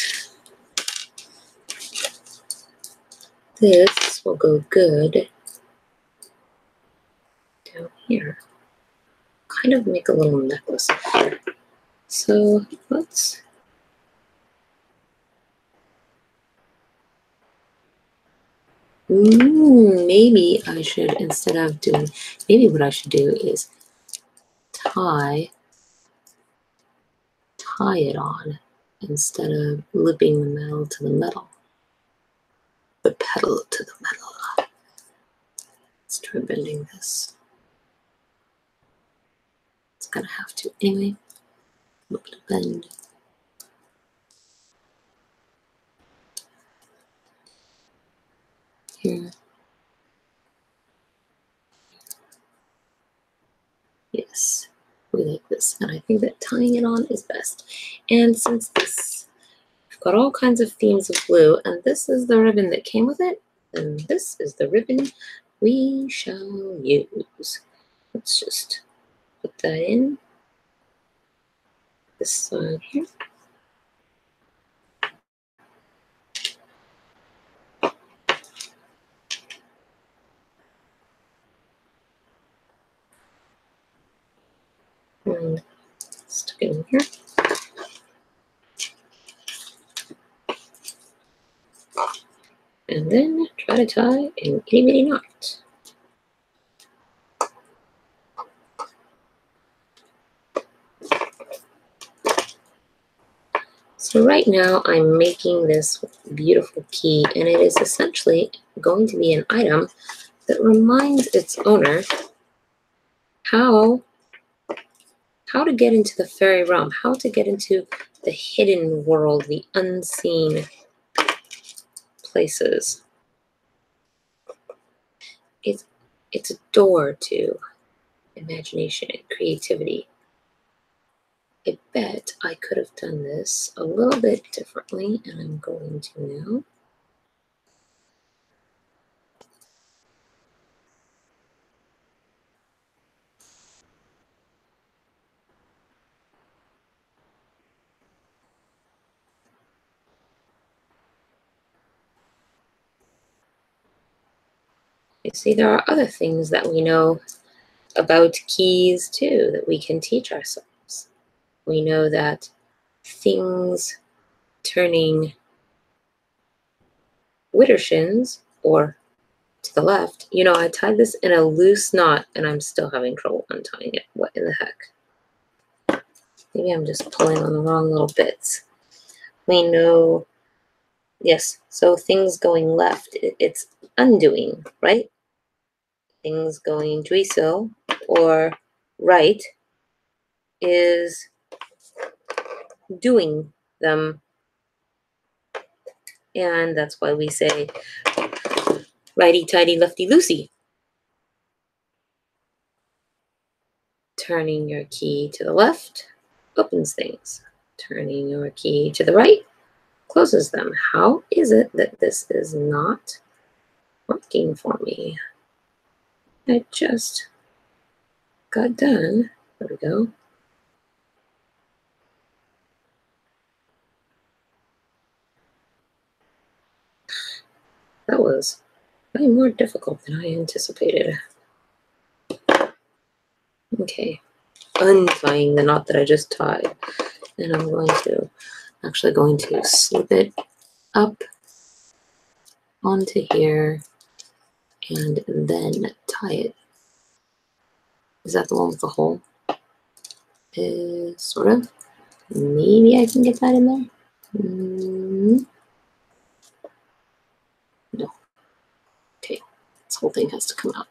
this will go good down here. Kind of make a little necklace here. So let's maybe I should, instead of doing, maybe what I should do is tie it on instead of looping the metal to the metal. The pedal to the metal. Let's try bending this. It's gonna have to anyway. Look to bend. Here. Yes, we like this, and I think that tying it on is best. And since this, we've got all kinds of themes of blue, and this is the ribbon that came with it, then this is the ribbon we shall use. Let's just put that in this side here. And stick it in here. And then try to tie an itty bitty knot. So right now I'm making this beautiful key, and it is essentially going to be an item that reminds its owner how to get into the fairy realm, how to get into the hidden world, the unseen places. It's a door to imagination and creativity. I bet I could have done this a little bit differently, and I'm going to now. You see, there are other things that we know about keys too that we can teach ourselves. We know that things turning widdershins, or to the left, you know, I tied this in a loose knot and I'm still having trouble untying it. What in the heck? Maybe I'm just pulling on the wrong little bits. We know, yes, so things going left, it's undoing, right? Things going Drisel or right is doing them. And that's why we say righty-tighty, lefty-loosey. Turning your key to the left opens things. Turning your key to the right closes them. How is it that this is not working for me? I just got done. There we go. That was way more difficult than I anticipated. Okay, untying the knot that I just tied. And I'm actually going to slip it up onto here and then tie it. Is that the one with the hole? Sort of. Maybe I can get that in there. No. Okay, this whole thing has to come out.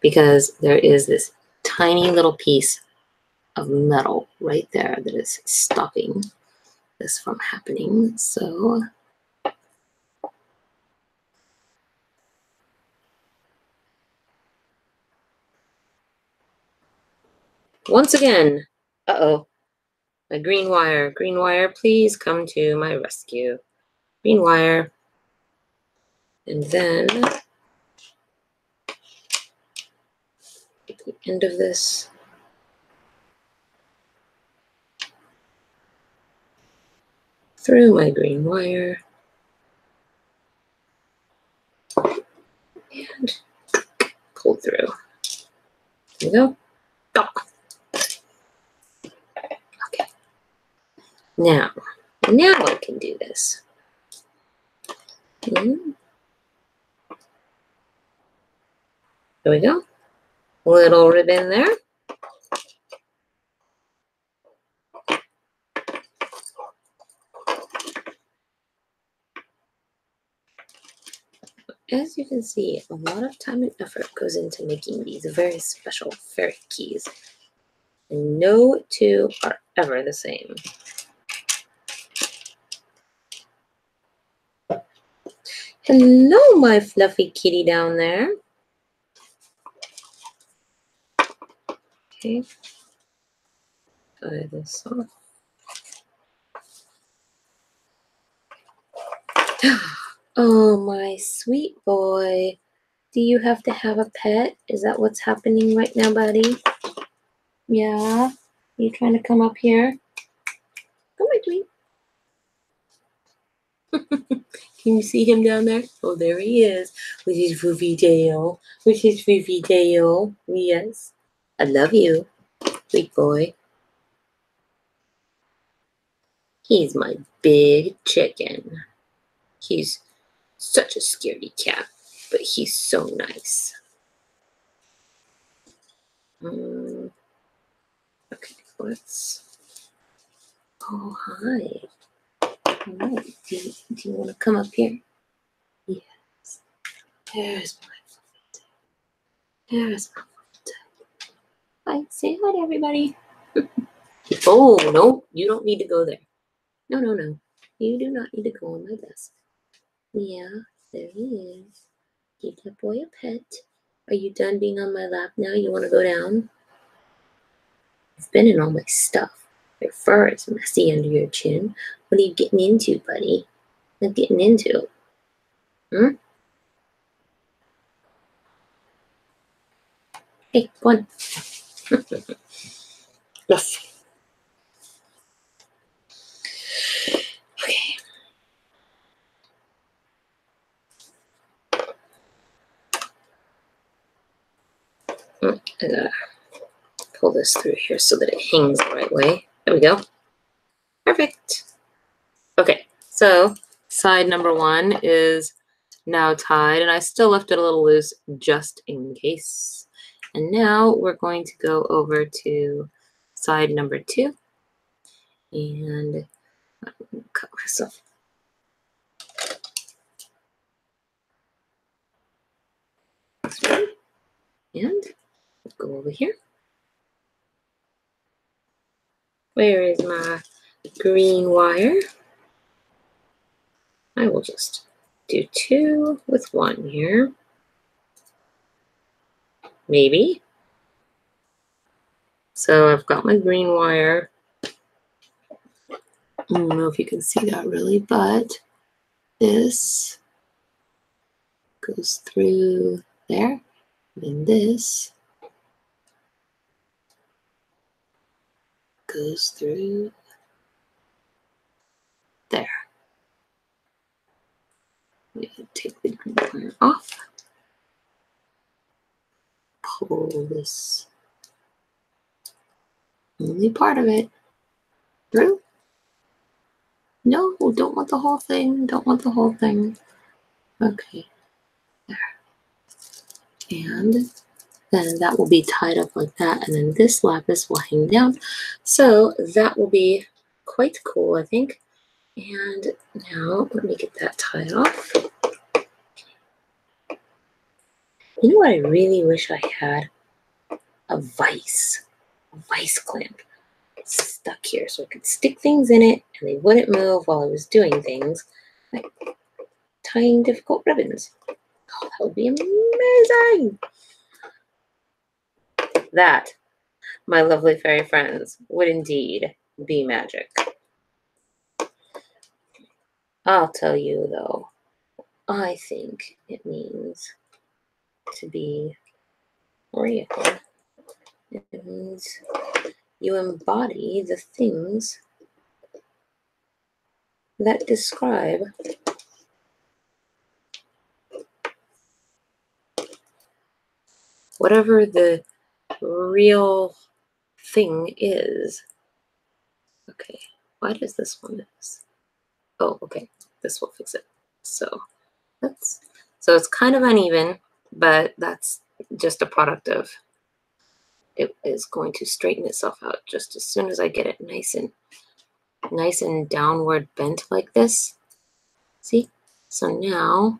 Because there is this tiny little piece of metal right there that is stopping this from happening. So once again, my green wire, please come to my rescue. Green wire. And then at the end of this, through my green wire, and pull through. There we go. Oh. Okay. Now I can do this. There we go. Little ribbon there. As you can see, a lot of time and effort goes into making these very special fairy keys. And no two are ever the same. Hello, my fluffy kitty down there. Okay. Tie this off. Oh, my sweet boy. Do you have to have a pet? Is that what's happening right now, buddy? Yeah? You trying to come up here? Come on, sweet. Can you see him down there? Oh, there he is with his foofy tail. With his foofy tail. Yes. I love you, sweet boy. He's my big chicken. He's such a scaredy cat, but he's so nice. Okay, let's. Oh, hi. Hi. Do you want to come up here? Yes. There's my fluffy tail. There's my fluffy tail. Hi. Say hi to everybody. Oh, no. You don't need to go there. No, no, no. You do not need to go on my desk. Yeah, there he is. Give that boy a pet. Are you done being on my lap now? You want to go down? It's been in all my stuff. Your fur is messy under your chin. What are you getting into, buddy? What are you getting into? Hmm? Hey, go on. Fluff. Okay. I gotta pull this through here so that it hangs the right way. There we go. Perfect. Okay, so side number 1 is now tied, and I still left it a little loose just in case. And now we're going to go over to side number 2, and I'm going to cut myself. And go over here. Where is my green wire? I will just do 2 with 1 here. Maybe. So I've got my green wire. I don't know if you can see that really, but this goes through there. And then this goes through there. We take the green wire off. Pull this only part of it through. No, don't want the whole thing. Don't want the whole thing. Okay, there. And then that will be tied up like that, and then this lapis will hang down. So that will be quite cool, I think. And now let me get that tied off. You know what I really wish I had? A vice clamp. It's stuck here so I could stick things in it and they wouldn't move while I was doing things, like tying difficult ribbons. Oh, that would be amazing. That, my lovely fairy friends, would indeed be magic. I'll tell you though, I think it means to be real. It means you embody the things that describe whatever the real thing is. Okay, why does this one miss? Oh, okay, this will fix it. So it's kind of uneven, but that's just a product of it is going to straighten itself out just as soon as I get it nice and downward bent like this. See? So now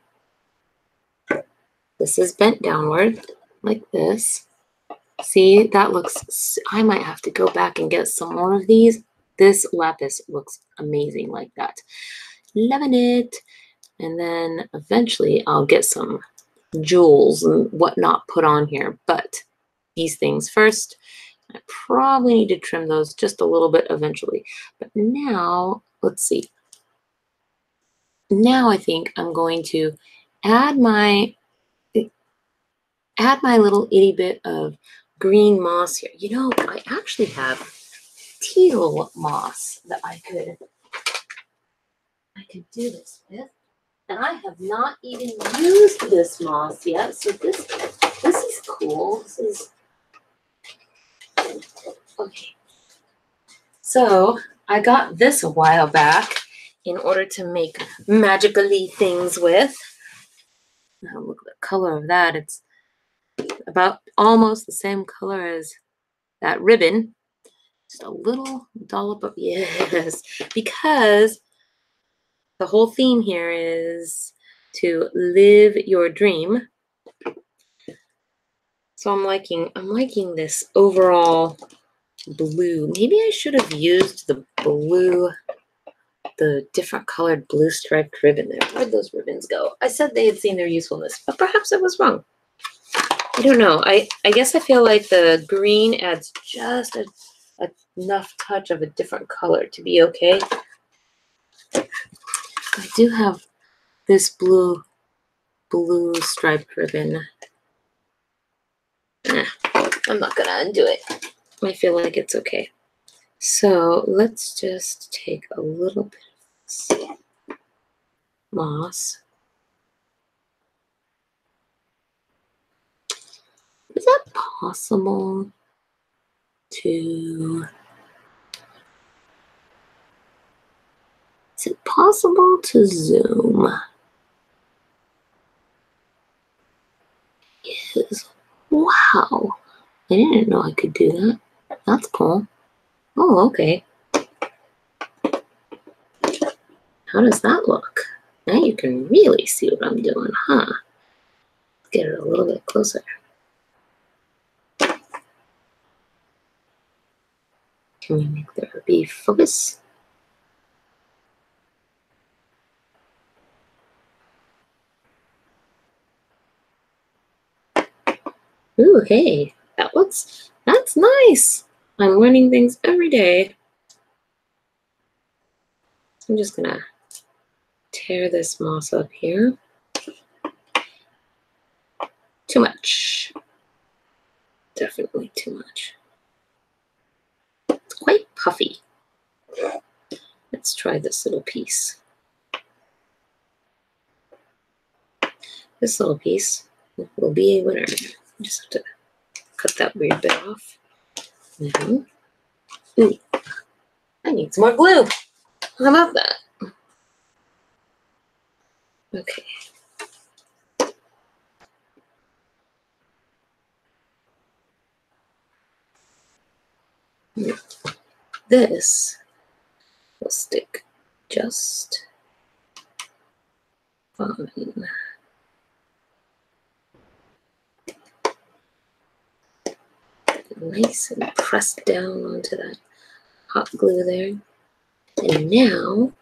this is bent downward like this. See, that looks, I might have to go back and get some more of these. This lapis looks amazing like that. Loving it. And then eventually I'll get some jewels and whatnot put on here, but these things first. I probably need to trim those just a little bit eventually. But now, let's see. Now I think I'm going to add my little itty bit of green moss here. You know, I actually have teal moss that I could do this with. And I have not even used this moss yet, so this is cool. This is okay. So I got this a while back in order to make magically things with. Now look at the color of that. It's about almost the same color as that ribbon. Just a little dollop of, yes, because the whole theme here is to live your dream. So I'm liking this overall blue. Maybe I should have used the blue, the different colored blue striped ribbon there. Where'd those ribbons go? I said they had seen their usefulness, but perhaps I was wrong. I don't know. I guess I feel like the green adds just enough touch of a different color to be okay. I do have this blue striped ribbon. I'm not gonna undo it. I feel like it's okay. So let's just take a little bit of this moss. Is that possible to... Is it possible to zoom? Yes. Wow. I didn't know I could do that. That's cool. Oh, okay. How does that look? Now you can really see what I'm doing, huh? Let's get it a little bit closer. Can we make there be focus? Ooh, hey, that's nice. I'm learning things every day. So I'm just gonna tear this moss up here. Too much. Definitely too much. It's quite puffy. Let's try this little piece. This little piece will be a winner. Just have to cut that weird bit off. Now, ooh, I need some more glue. How about that? Okay. This will stick just fine. Nice and pressed down onto that hot glue there. And now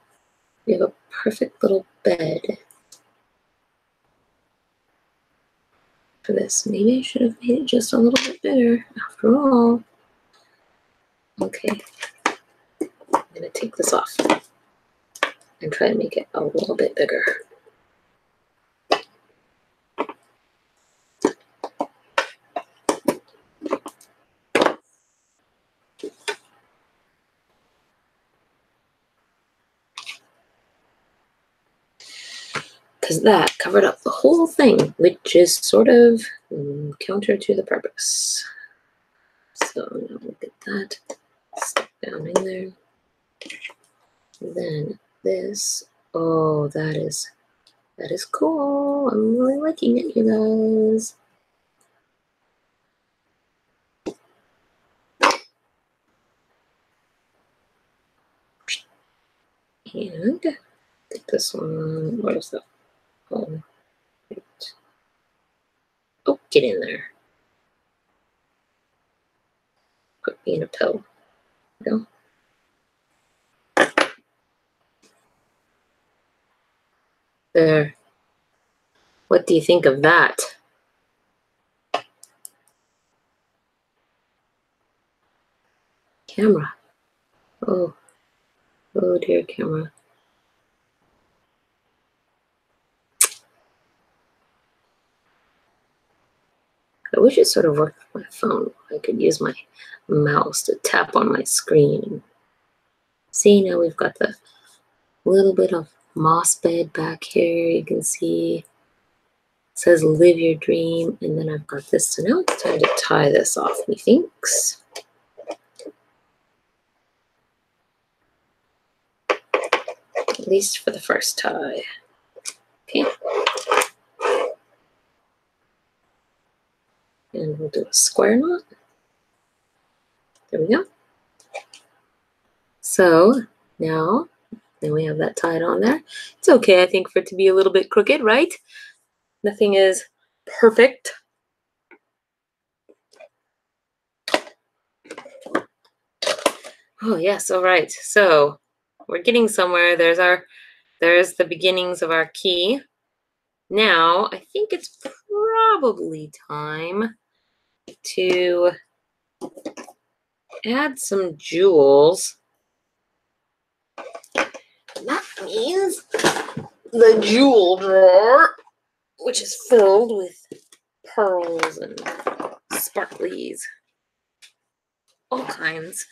we have a perfect little bed for this. Maybe I should have made it just a little bit bigger after all. Okay, I'm gonna take this off and try to make it a little bit bigger. Because that covered up the whole thing, which is sort of counter to the purpose. So now we'll get that stuck down in there. Then this, oh, that is cool. I'm really liking it, you guys. And take this one. What is that? Oh, right. Oh, get in there. Put me in a pill. Go. There. What do you think of that? Camera. Oh. Oh dear, camera. I wish it sort of worked with my phone. I could use my mouse to tap on my screen. See, now we've got the little bit of moss bed back here. You can see it says live your dream. And then I've got this. So now it's time to tie this off, methinks. At least for the first tie. Okay. And we'll do a square knot. There we go. So now, then we have that tied on there. It's okay, I think, for it to be a little bit crooked, right? Nothing is perfect. Oh yes, all right. So we're getting somewhere. There's the beginnings of our key. Now I think it's probably time to add some jewels. And that means the jewel drawer, which is filled with pearls and sparklies, all kinds.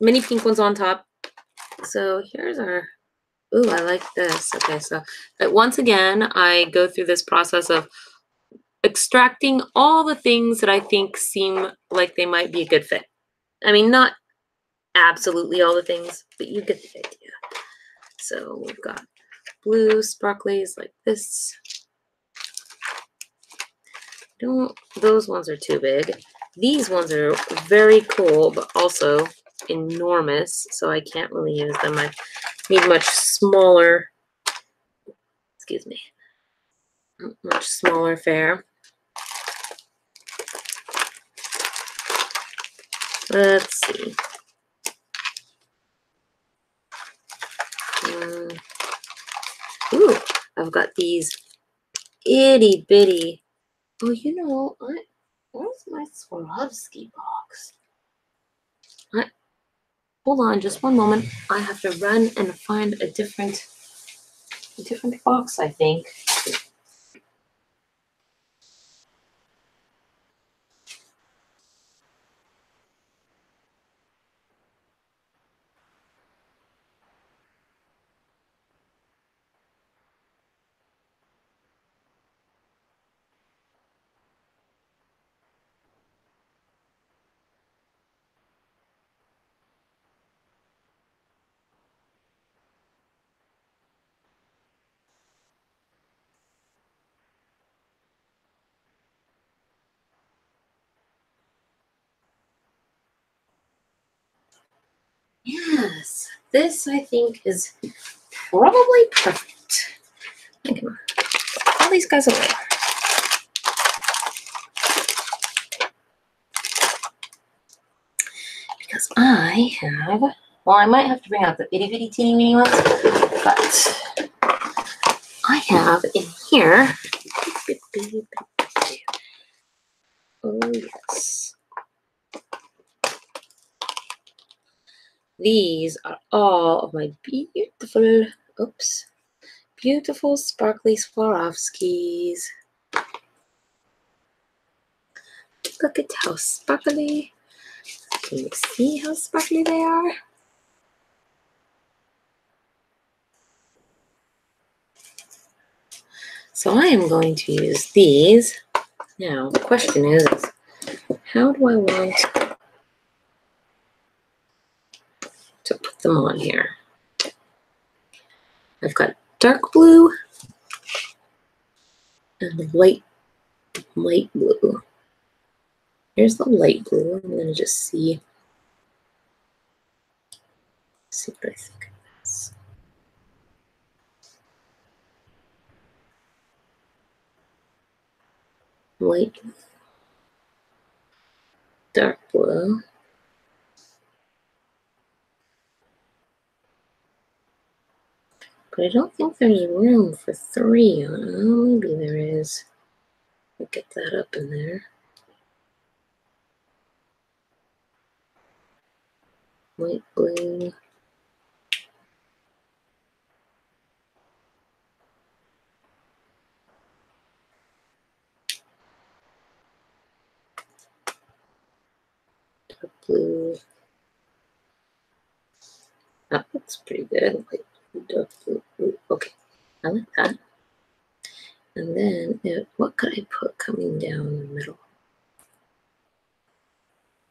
Many pink ones on top. So here's our, ooh, I like this. Okay, so once again, I go through this process of extracting all the things that I think seem like they might be a good fit. I mean, not absolutely all the things, but you get the idea. So we've got blue sparklies like this. Those ones are too big. These ones are very cool, but also enormous, so I can't really use them. I need much smaller, excuse me, much smaller fare. Let's see. Ooh, I've got these itty bitty. Oh, you know, where's my Swarovski box? Hold on, just one moment. I have to run and find a different box, I think. yes, this I think is probably perfect. Okay, all these guys away. Because I have, well, I might have to bring out the itty bitty teeny weeny ones, but I have in here, oh yes, these are all of my beautiful, beautiful sparkly Swarovskis. Look at how sparkly. Can you see how sparkly they are? So I am going to use these. Now, the question is how do I want to put them on here? I've got dark blue and light blue. Here's the light blue. I'm going to just see what I think of this. Light blue, dark blue. But I don't think there's room for 3 on it. Oh, maybe there is. I'll get that up in there. Light blue. Dark blue. That looks pretty good. Light blue, dark blue. Ooh, okay, I like that. And then, what could I put coming down the middle?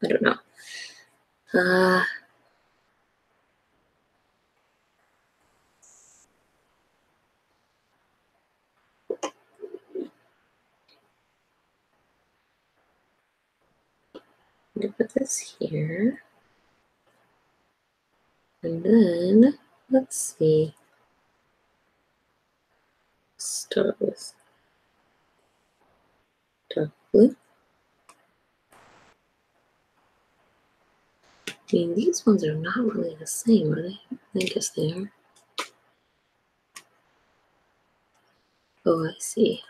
I don't know. I'm gonna put this here. And then, let's see. Start with dark blue. I mean, these ones are not really the same, are they? I guess they are. Oh, I see.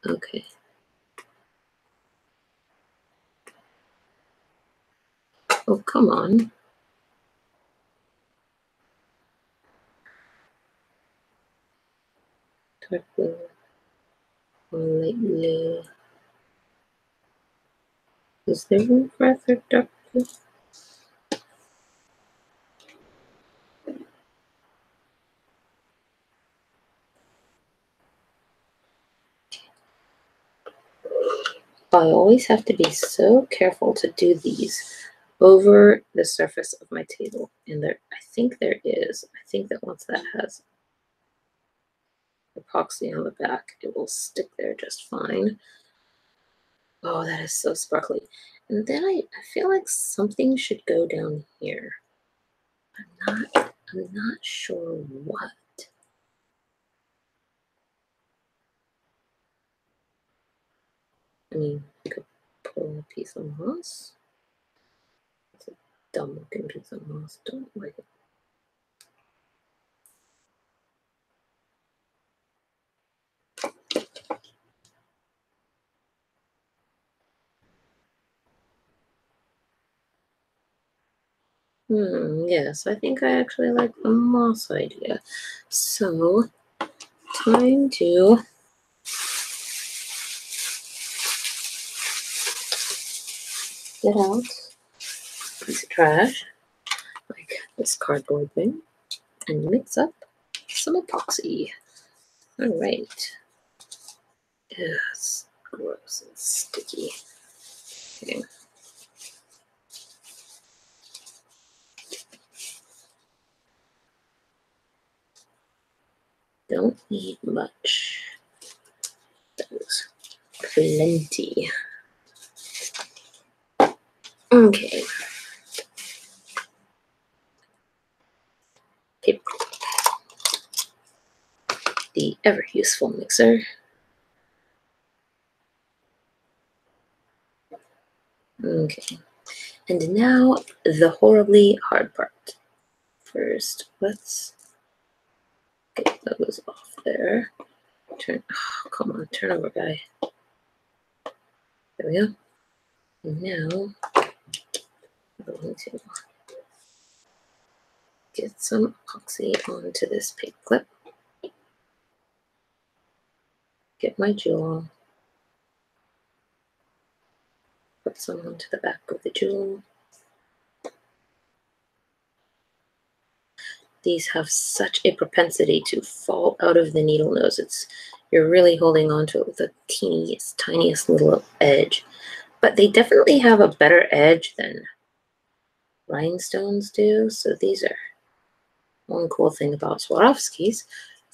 Okay. Oh, come on. Dark blue or light blue. Is there room for a third dark blue? I always have to be so careful to do these over the surface of my table. And there, I think there is. I think that once that has epoxy on the back, it will stick there just fine. Oh, that is so sparkly. And then I feel like something should go down here. I'm not sure what. I mean, you could pull a piece of moss. It's a dumb looking piece of moss. Don't like it. Yes, I think I actually like the moss idea. So, time to get out a piece of trash, like this cardboard thing, and mix up some epoxy. All right. Yes, gross and sticky. Okay. Don't need much. There's plenty. Okay. paper, the ever useful mixer. Okay, and now the horribly hard part. First, let's get those off there. Turn, oh, come on, turn over, guy. There we go. And now I'm going to get some epoxy onto this paper clip. Get my jewel. Put some onto the back of the jewel. These have such a propensity to fall out of the needle nose. You're really holding on to it with the teeniest, tiniest little edge. But they definitely have a better edge than rhinestones do. So these are one cool thing about Swarovskis is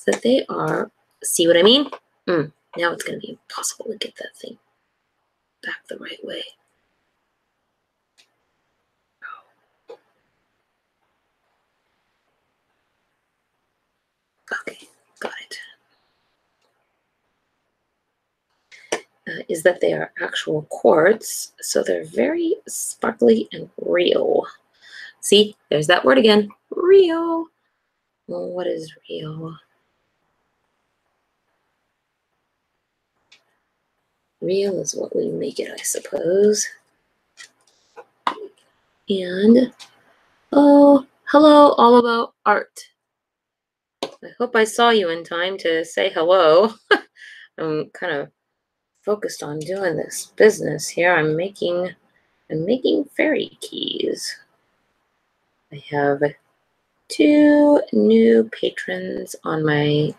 that they are, see what I mean? Now it's going to be impossible to get that thing back the right way. Okay, got it. Is that they are actual quartz, so they're very sparkly and real. See, there's that word again, real. Well, what is real? Real is what we make it, I suppose. And, oh, hello, all about art. I hope I saw you in time to say hello. I'm kind of focused on doing this business here. I'm making fairy keys. I have 2 new patrons on my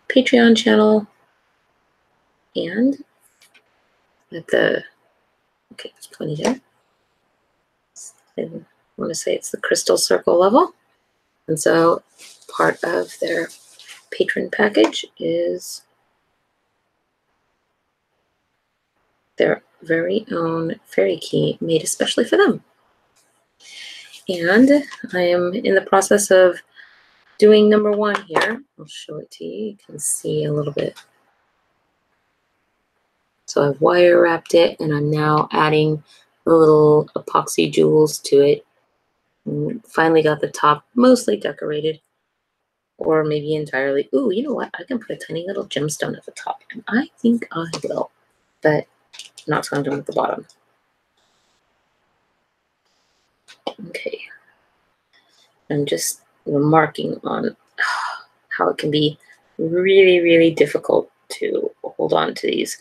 Patreon channel, and at the, okay, there's plenty there. I want to say it's the crystal circle level. And so part of their patron package is their very own fairy key made especially for them. And I am in the process of doing number 1 here. I'll show it to you. You can see a little bit. So I've wire wrapped it, and I'm now adding the little epoxy jewels to it. And finally got the top mostly decorated, or maybe entirely. Ooh, you know what? I can put a tiny little gemstone at the top, and I think I will, but I'm not going to do it at the bottom. Okay. I'm just remarking on how it can be really, really difficult to hold on to these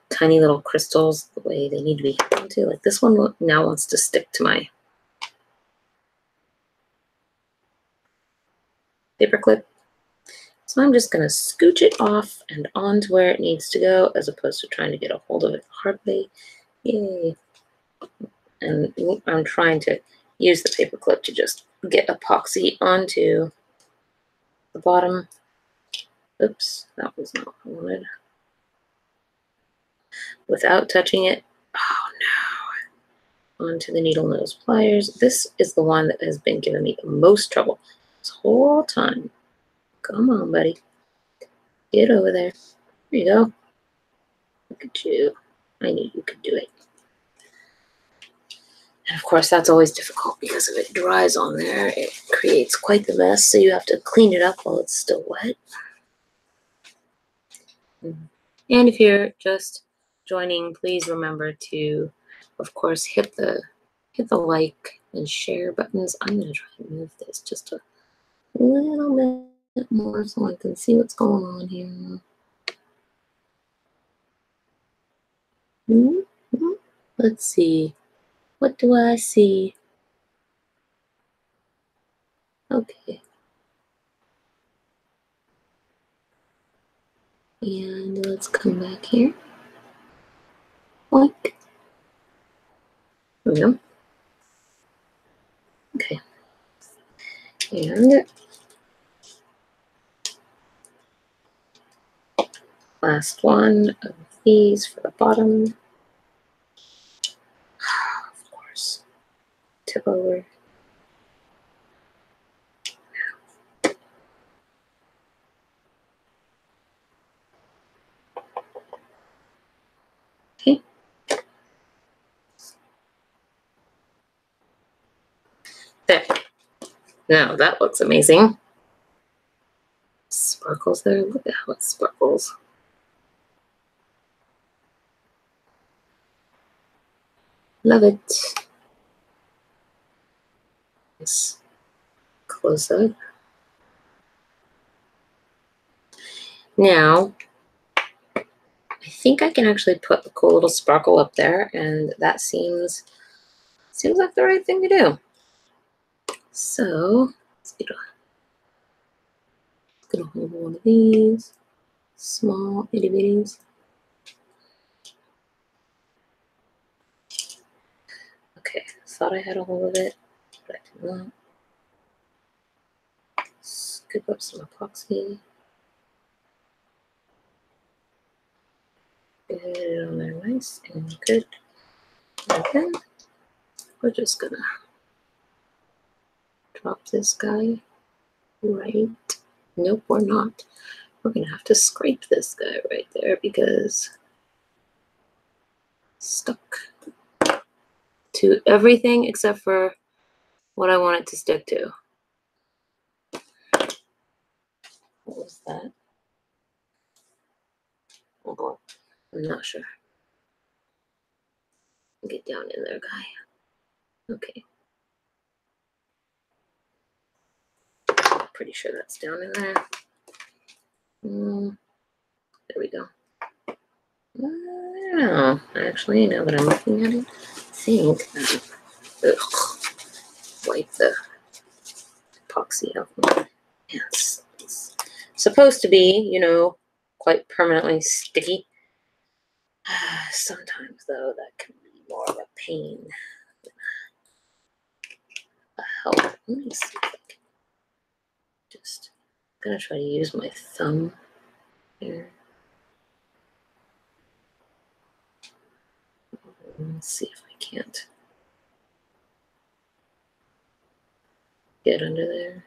tiny little crystals the way they need to be held onto. Like this one now wants to stick to my paper clip. So I'm just going to scooch it off and onto where it needs to go, as opposed to trying to get a hold of it the hard way. Yay. And I'm trying to use the paper clip to just get epoxy onto the bottom. Oops, that was not what I wanted. Without touching it. Oh no. Onto the needle nose pliers. This is the one that has been giving me the most trouble this whole time. Come on, buddy. Get over there. There you go. Look at you. I knew you could do it. And of course, that's always difficult because if it dries on there, it creates quite the mess. So you have to clean it up while it's still wet. And if you're just joining, please remember to, of course, hit the like and share buttons. I'm going to try and move this just a little bit more so I can see what's going on here. Let's see. What do I see? Okay. And let's come back here. Boink. There we go. Okay. And last one of these for the bottom. Of course. Tip over. Now that looks amazing. Sparkles there. Look at how it sparkles. Love it. Nice close up. Now, I think I can actually put the cool little sparkle up there, and that seems like the right thing to do. So let's get a hold of one of these small itty bitties. Okay, thought I had a hold of it, but I did not. Scoop up some epoxy. Get it on there nice and good. And then we're just gonna drop this guy right. Nope, we're not. We're gonna have to scrape this guy right there because stuck to everything except for what I want it to stick to. What was that? Oh boy, I'm not sure. Get down in there, guy. Okay. Pretty sure that's down in there. There we go. I don't know. Actually, now that I'm looking at it, I think wipe the epoxy off my hands. It's supposed to be, you know, quite permanently sticky. Sometimes, though, that can be more of a pain than a help. Let me see if I can just. I'm gonna try to use my thumb here. Let's see if I can't get under there.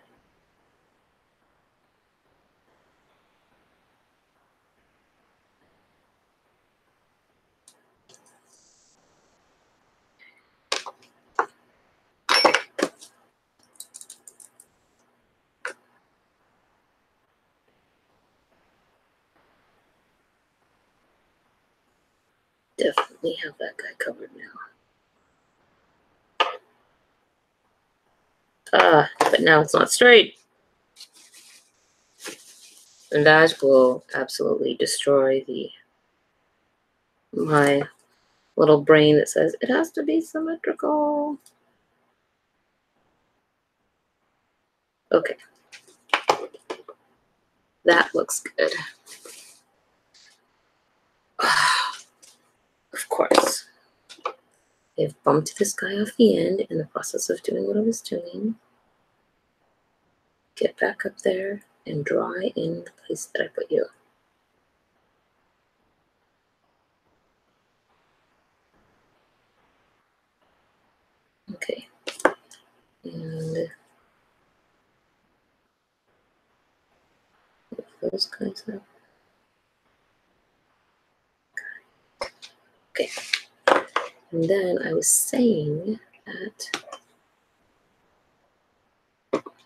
Definitely have that guy covered now. But now it's not straight. And that will absolutely destroy my little brain that says it has to be symmetrical. Okay. That looks good. Of course. I've bumped this guy off the end in the process of doing what I was doing. Get back up there and dry in the place that I put you. Okay. And those guys up. Okay. And then I was saying that,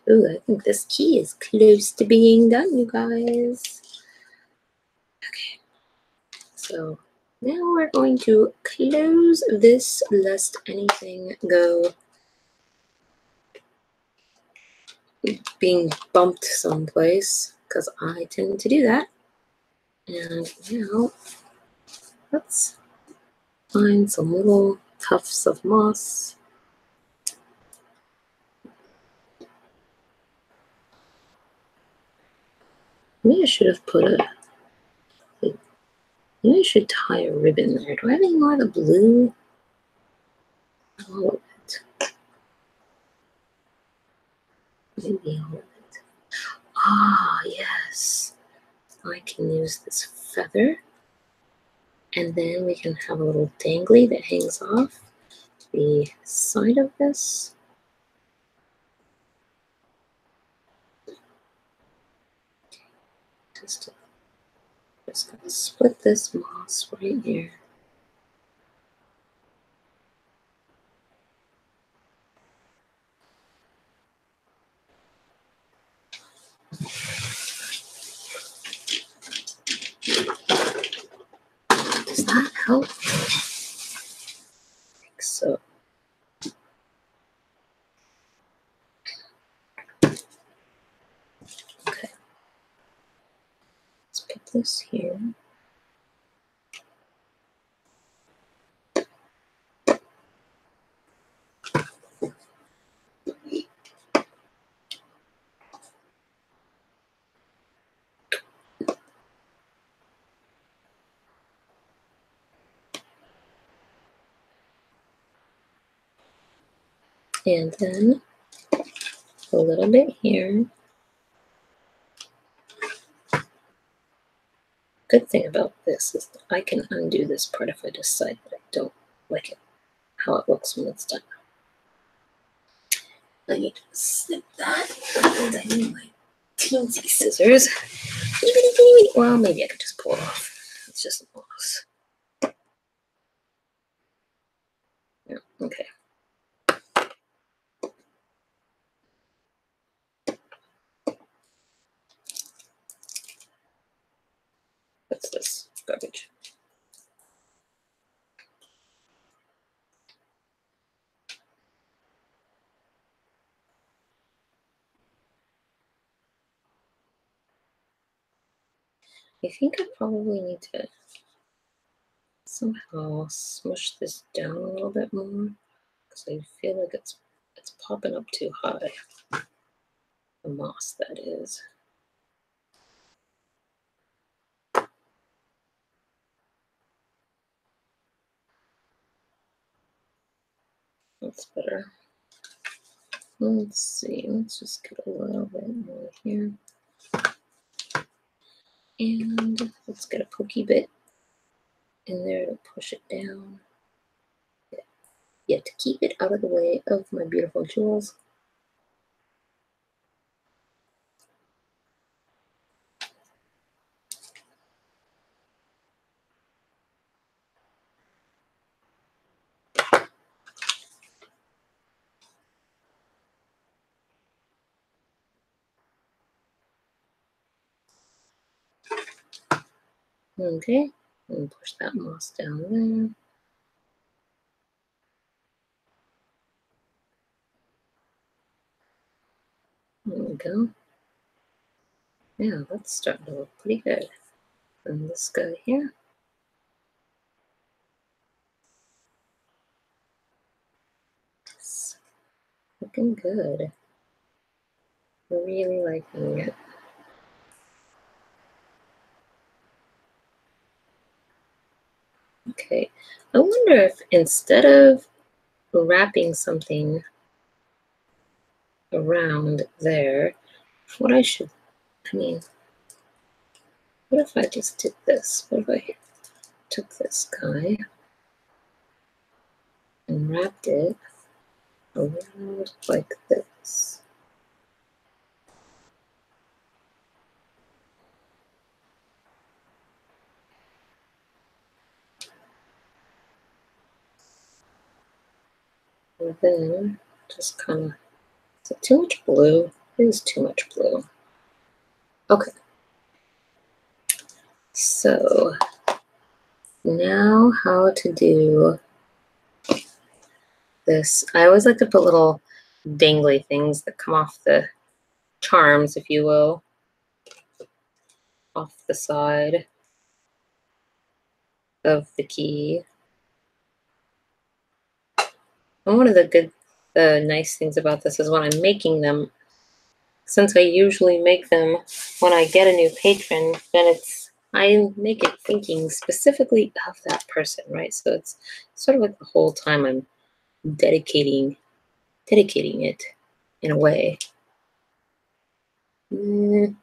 ooh, I think this key is close to being done, you guys. Okay. So now we're going to close this lest anything go being bumped someplace, because I tend to do that. And now let's find some little tufts of moss. Maybe I should have put maybe I should tie a ribbon there. Do I have any more of the blue? All of it. Maybe all of it. Ah, yes. I can use this feather. And then we can have a little dangly that hangs off the side of this. Just gonna split this moss right here. Does that help? I think so. Okay. Let's put this here. And then a little bit here. Good thing about this is that I can undo this part if I decide that I don't like it, how it looks when it's done. I need to snip that, and I need my teensy scissors. Well, maybe I could just pull it off. It's just a moss. Yeah, okay. What's this garbage? I think I probably need to somehow smush this down a little bit more because I feel like it's popping up too high. The moss, that is. That's better. Let's see. Let's just get a little bit more here. And let's get a pokey bit in there to push it down. Yet to keep it out of the way of my beautiful jewels. Okay, and push that moss down there. There we go. Yeah, that's starting to look pretty good. And this guy here. It's looking good. Really liking it. Okay, I wonder if instead of wrapping something around there, what I should, what if I just did this? What if I took this guy and wrapped it around like this? And then just kind of, is it too much blue? It is too much blue. Okay. So now how to do this. I always like to put little dangly things that come off the charms, if you will, off the side of the key. And one of the nice things about this is when I'm making them, since I usually make them when I get a new patron, then I make it thinking specifically of that person, right? So it's sort of like the whole time I'm dedicating it in a way. And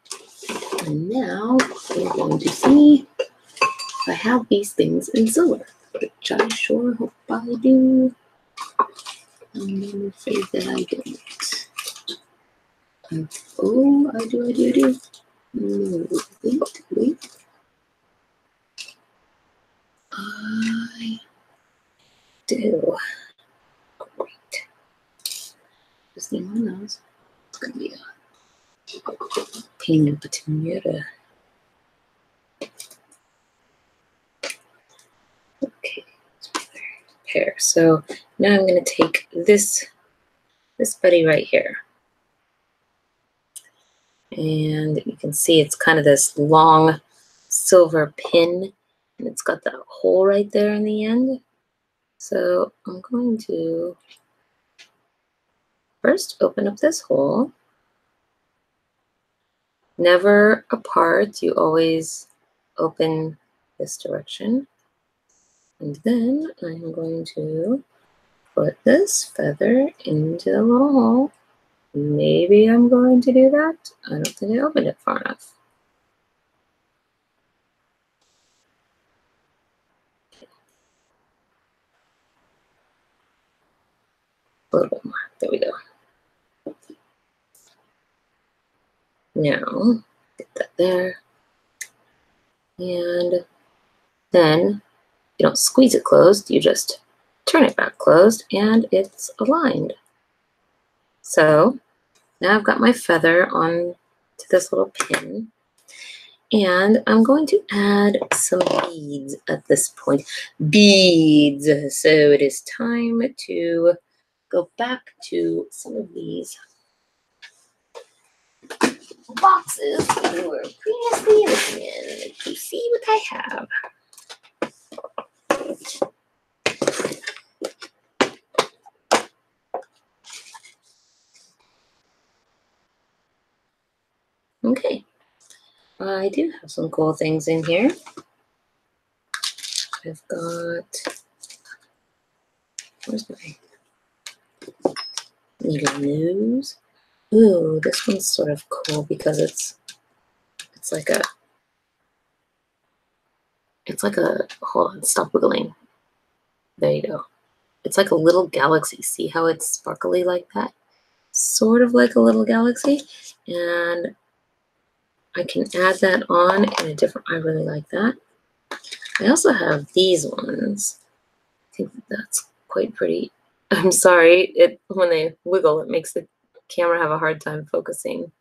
now we're going to see if I have these things in silver, which I sure hope I do. I'm afraid that I don't. Oh, I do. No, wait. I do. Great. Just need one of those. It's gonna be a pain in the Bermuda. pair. So now I'm going to take this buddy right here. And you can see it's kind of this long silver pin, and it's got that hole right there in the end. So I'm going to first open up this hole. Never apart, you always open this direction. And then I'm going to put this feather into the little hole. Maybe I'm going to do that. I don't think I opened it far enough. A little bit more. There we go. Now, get that there. And then you don't squeeze it closed, you just turn it back closed and it's aligned. So now I've got my feather on to this little pin, and I'm going to add some beads at this point. Beads! So it is time to go back to some of these boxes we were previously looking in to see what I have. Okay, I do have some cool things in here. I've got, where's my needle nose? Ooh, this one's sort of cool because it's like a, hold on, stop wiggling. There you go. It's like a little galaxy. See how it's sparkly like that? Sort of like a little galaxy. And I can add that on in a different, I really like that. I also have these ones. I think that's quite pretty. I'm sorry, when they wiggle, it makes the camera have a hard time focusing.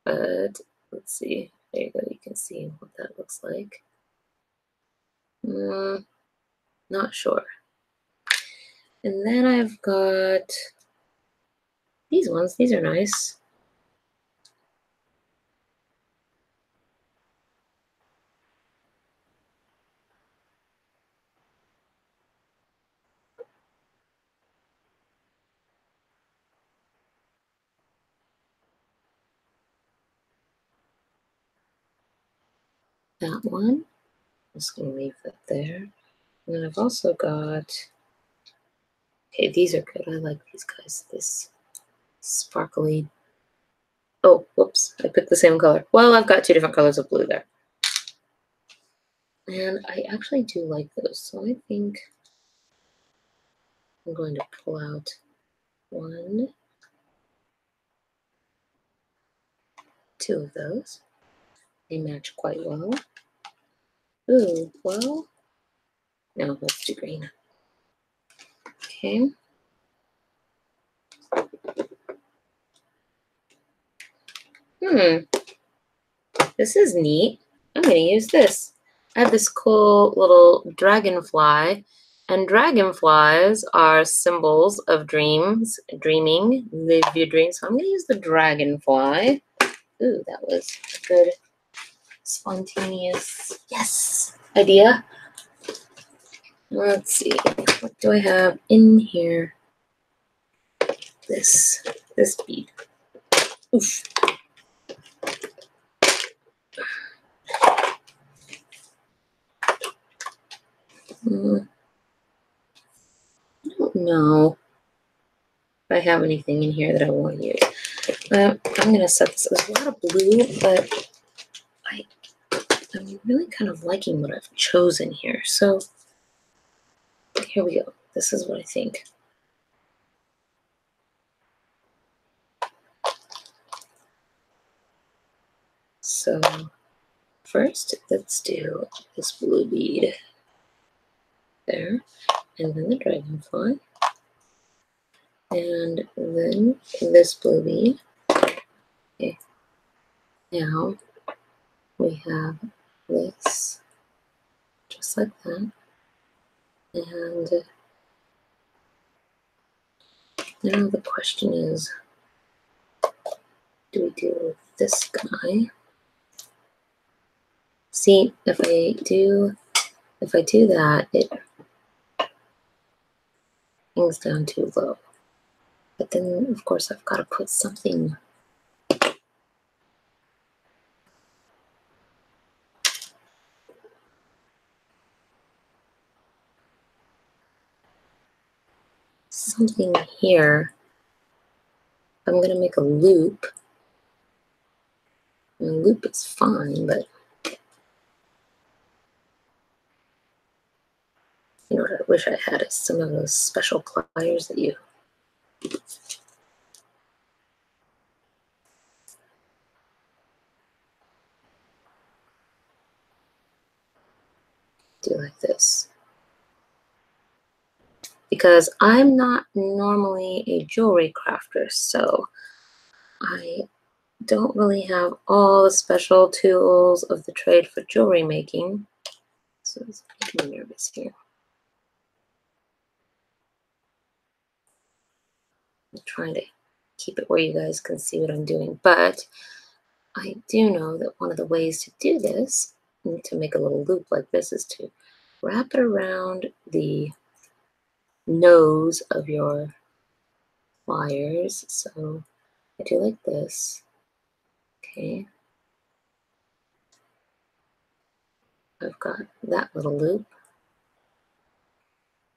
But let's see. There you go. You can see what that looks like. Not sure. And then I've got these ones. These are nice. That one. I'm just going to leave that there. And then I've also got, okay, these are good. I like these guys. This sparkly. Oh, whoops. I picked the same color. Well, I've got two different colors of blue there. And I actually do like those. So I think I'm going to pull out one, two of those. They match quite well. Ooh, well, no, let's do green. Okay. This is neat. I'm going to use this. I have this cool little dragonfly, and dragonflies are symbols of dreams, dreaming, live your dreams. So I'm going to use the dragonfly. Ooh, that was a good, spontaneous, yes, idea. Let's see, what do I have in here? This bead. Oof. I don't know if I have anything in here that I want to use. I'm going to set this. There's a lot of blue, but I'm really kind of liking what I've chosen here. So here we go. This is what I think. So first, let's do this blue bead there, and then the dragonfly, and then this blue bead. Okay. Now we have this, just like that, and Now the question is, do we do this guy? See, if I do that, it hangs down too low. But then, of course, I've got to put something. Something here. I'm going to make a loop. And a loop is fine, but you know what I wish I had is some of those special pliers that you do like this. Because I'm not normally a jewelry crafter, so I don't really have all the special tools of the trade for jewelry making. So it's making me nervous here. I'm trying to keep it where you guys can see what I'm doing, but I do know that one of the ways to do this, to make a little loop like this, is to wrap it around the nose of your pliers. So I do like this. Okay. I've got that little loop.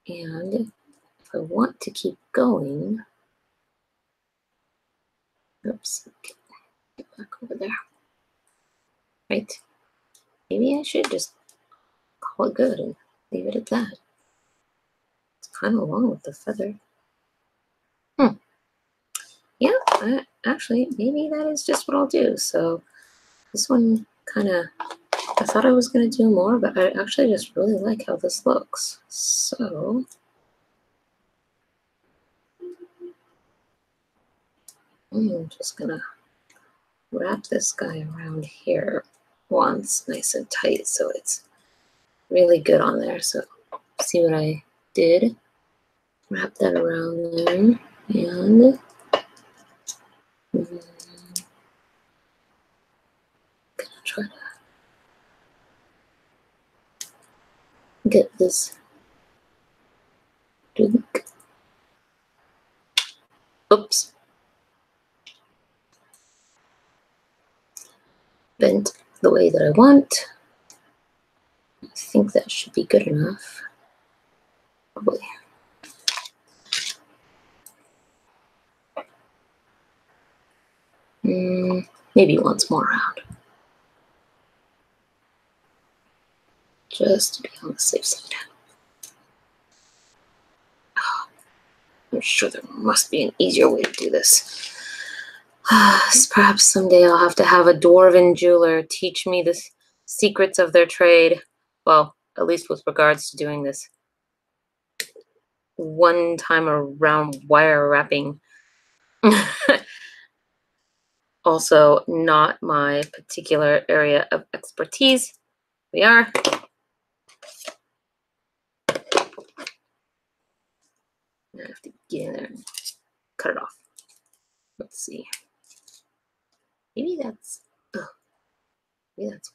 And if I want to keep going, oops, get back over there. Right? Maybe I should just call it good and leave it at that. It's kind of long with the feather. Yeah, actually, maybe that is just what I'll do. So this one kind of, I thought I was going to do more, but I actually just really like how this looks. So I'm just going to wrap this guy around here once, nice and tight, so it's really good on there. So see what I did? Wrap that around there, and gonna try to get this drink. Oops. Bent the way that I want. I think that should be good enough. Probably. Maybe once more around. Just to be on the safe side. Oh, I'm sure there must be an easier way to do this. Perhaps someday I'll have to have a dwarven jeweler teach me the secrets of their trade. Well, at least with regards to doing this one time around wire wrapping. Also, not my particular area of expertise. We are. I have to get in there and cut it off. Let's see. Maybe that's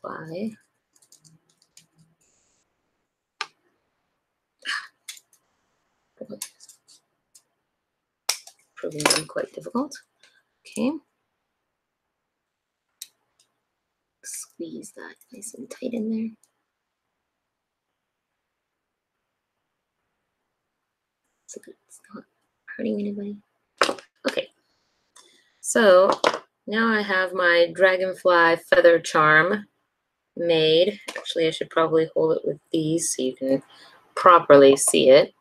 why. Proving to be quite difficult. Okay. Squeeze that nice and tight in there. So that it's not hurting anybody. Okay. So now I have my dragonfly feather charm made. Actually, I should probably hold it with these so you can properly see it.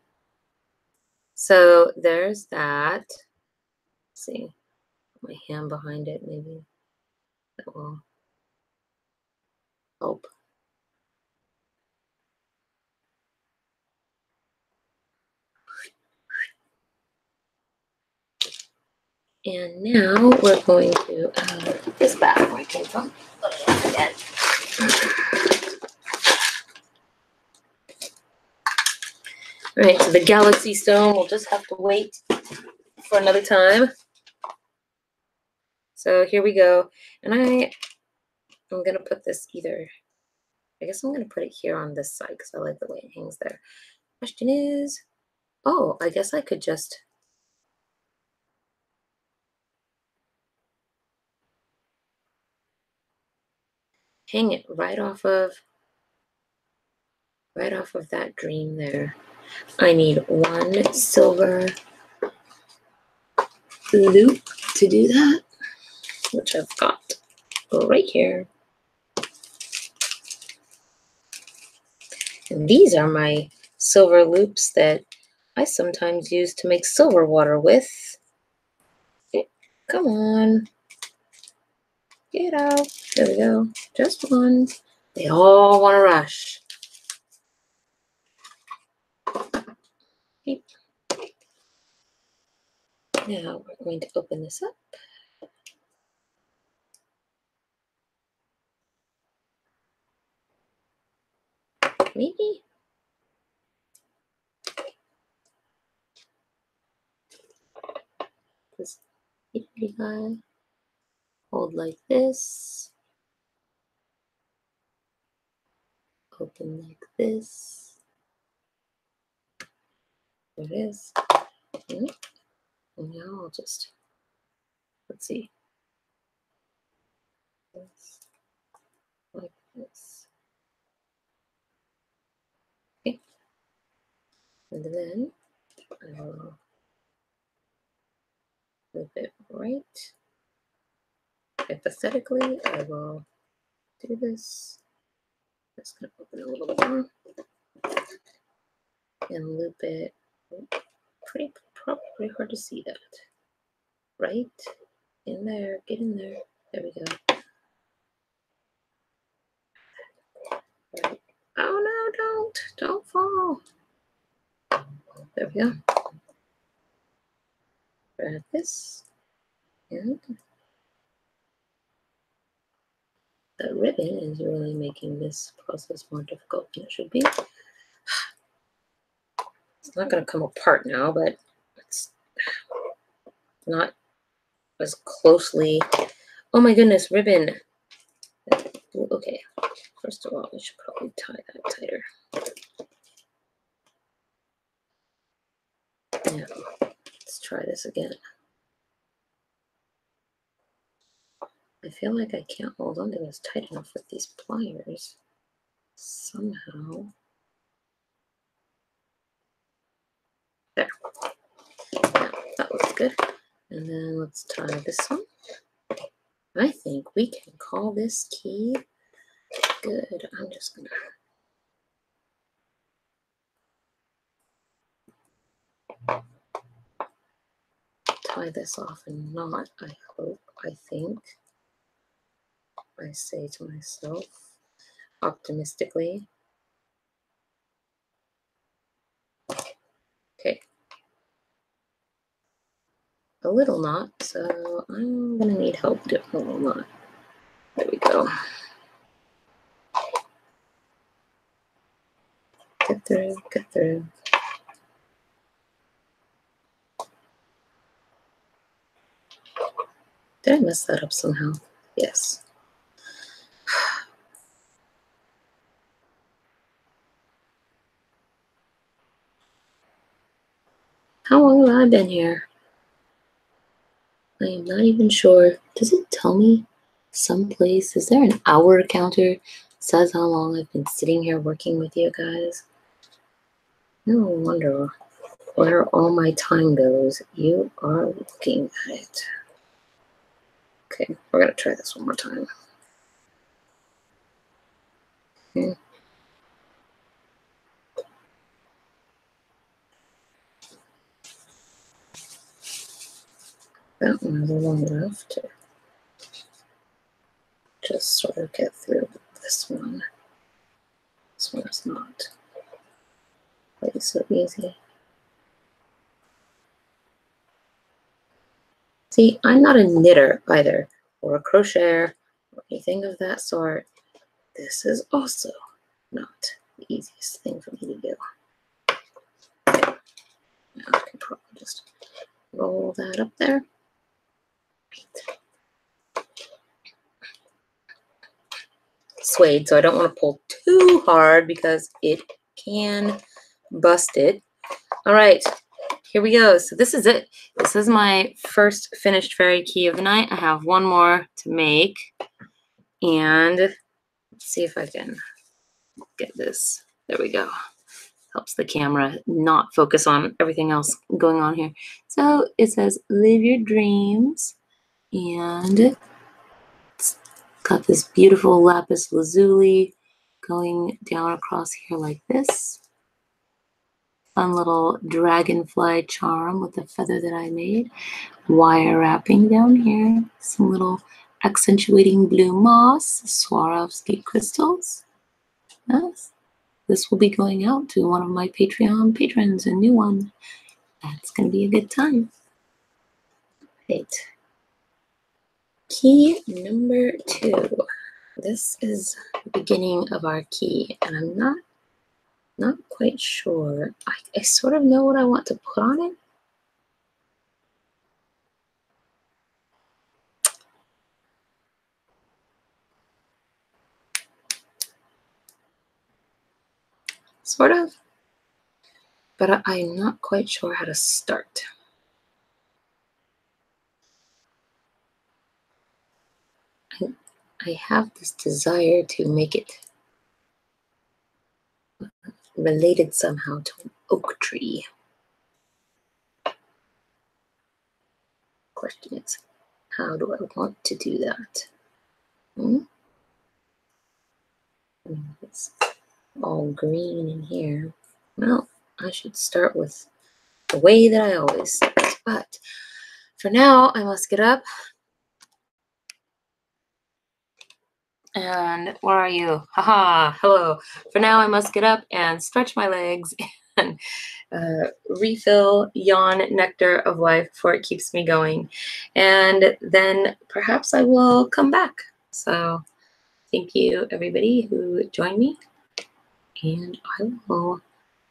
So there's that. Let's see, put my hand behind it, maybe that will help. And now we're going to this back where I came from. Again. All right, so the galaxy stone, we'll just have to wait for another time. So here we go. And I'm going to put this I guess I'm going to put it here on this side because I like the way it hangs there. Question is, oh, I guess I could just hang it right off of that dream there. I need one silver loop to do that, which I've got right here. And these are my silver loops that I sometimes use to make silver water with. Come on. Get out. There we go. Just one. They all want to rush. Now we're going to open this up. Maybe. This itty guy. Hold like this. Open like this. There it is. And now I'll just, let's see. This, like this. Okay. And then I will flip it right. Hypothetically, I will do this. Just gonna open it a little bit more and loop it. Probably hard to see that. Right in there, get in there. There we go. Right. Oh no, don't fall. There we go. Grab this and the ribbon is really making this process more difficult than it should be. It's not going to come apart now, but it's not as closely. Oh my goodness, ribbon. Okay, first of all, we should probably tie that tighter. Now, let's try this again. I feel like I can't hold onto this tight enough with these pliers. Somehow. There. Now, that looks good. And then let's tie this one. I think we can call this key good. I'm just gonna tie this off and not, I hope, I think. I say to myself, optimistically. Okay. A little knot, so I'm gonna need help doing a little knot. There we go. Get through, get through. Did I mess that up somehow? Yes. How long have I been here? I am not even sure. Does it tell me someplace? Is there an hour counter that says how long I've been sitting here working with you guys? No wonder where all my time goes. You are looking at it. Okay, we're gonna try this one more time. Okay. That one is long enough to just sort of get through this one. This one is not quite so easy. See, I'm not a knitter either, or a crocheter, or anything of that sort. This is also not the easiest thing for me to do. Okay. Now I can probably just Roll that up there. Suede, so I don't want to pull too hard because it can bust it. All right, here we go. So this is it. This is my first finished fairy key of the night. I have one more to make, and let's see if I can get this. There we go. Helps the camera not focus on everything else going on here. So it says, live your dreams, and it's got this beautiful lapis lazuli going down across here like this. Fun little dragonfly charm with the feather that I made. Wire wrapping down here. Some little accentuating blue moss, Swarovski crystals. Yes. This will be going out to one of my Patreon patrons, a new one. That's going to be a good time. Right. Key number 2. This is the beginning of our key, and I'm not quite sure. I sort of know what I want to put on it. Sort of. But I'm not quite sure how to start. I have this desire to make it related somehow to an oak tree. Question is, how do I want to do that? It's all green in here. Well, I should start with the way that I always start. But for now, I must get up. And where are you? Haha, hello. For now, I must get up and stretch my legs and refill Yawn Nectar of Life before it keeps me going. And then perhaps I will come back. So thank you, everybody who joined me. And I will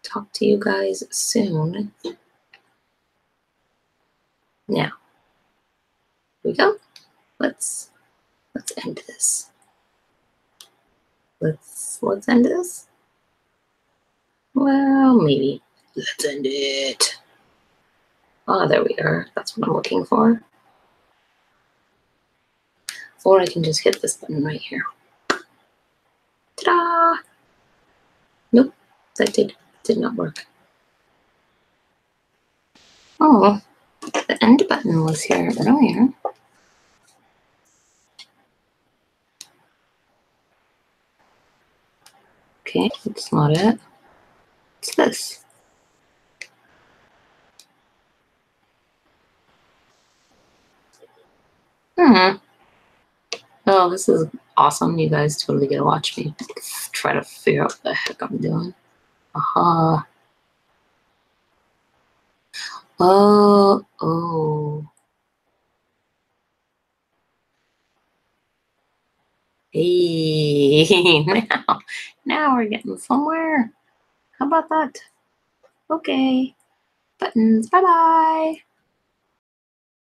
talk to you guys soon. Now, here we go. Let's end this. Let's end this. Well, maybe. Let's end it. Ah, there we are. That's what I'm looking for. Or I can just hit this button right here. Ta-da! Nope, that did not work. Oh, the end button was here earlier. Okay, that's not it. What's this? Oh, this is awesome. You guys totally get to watch me try to figure out what the heck I'm doing. Aha. Oh. Hey, now we're getting somewhere. How about that? Okay. Buttons. Bye-bye.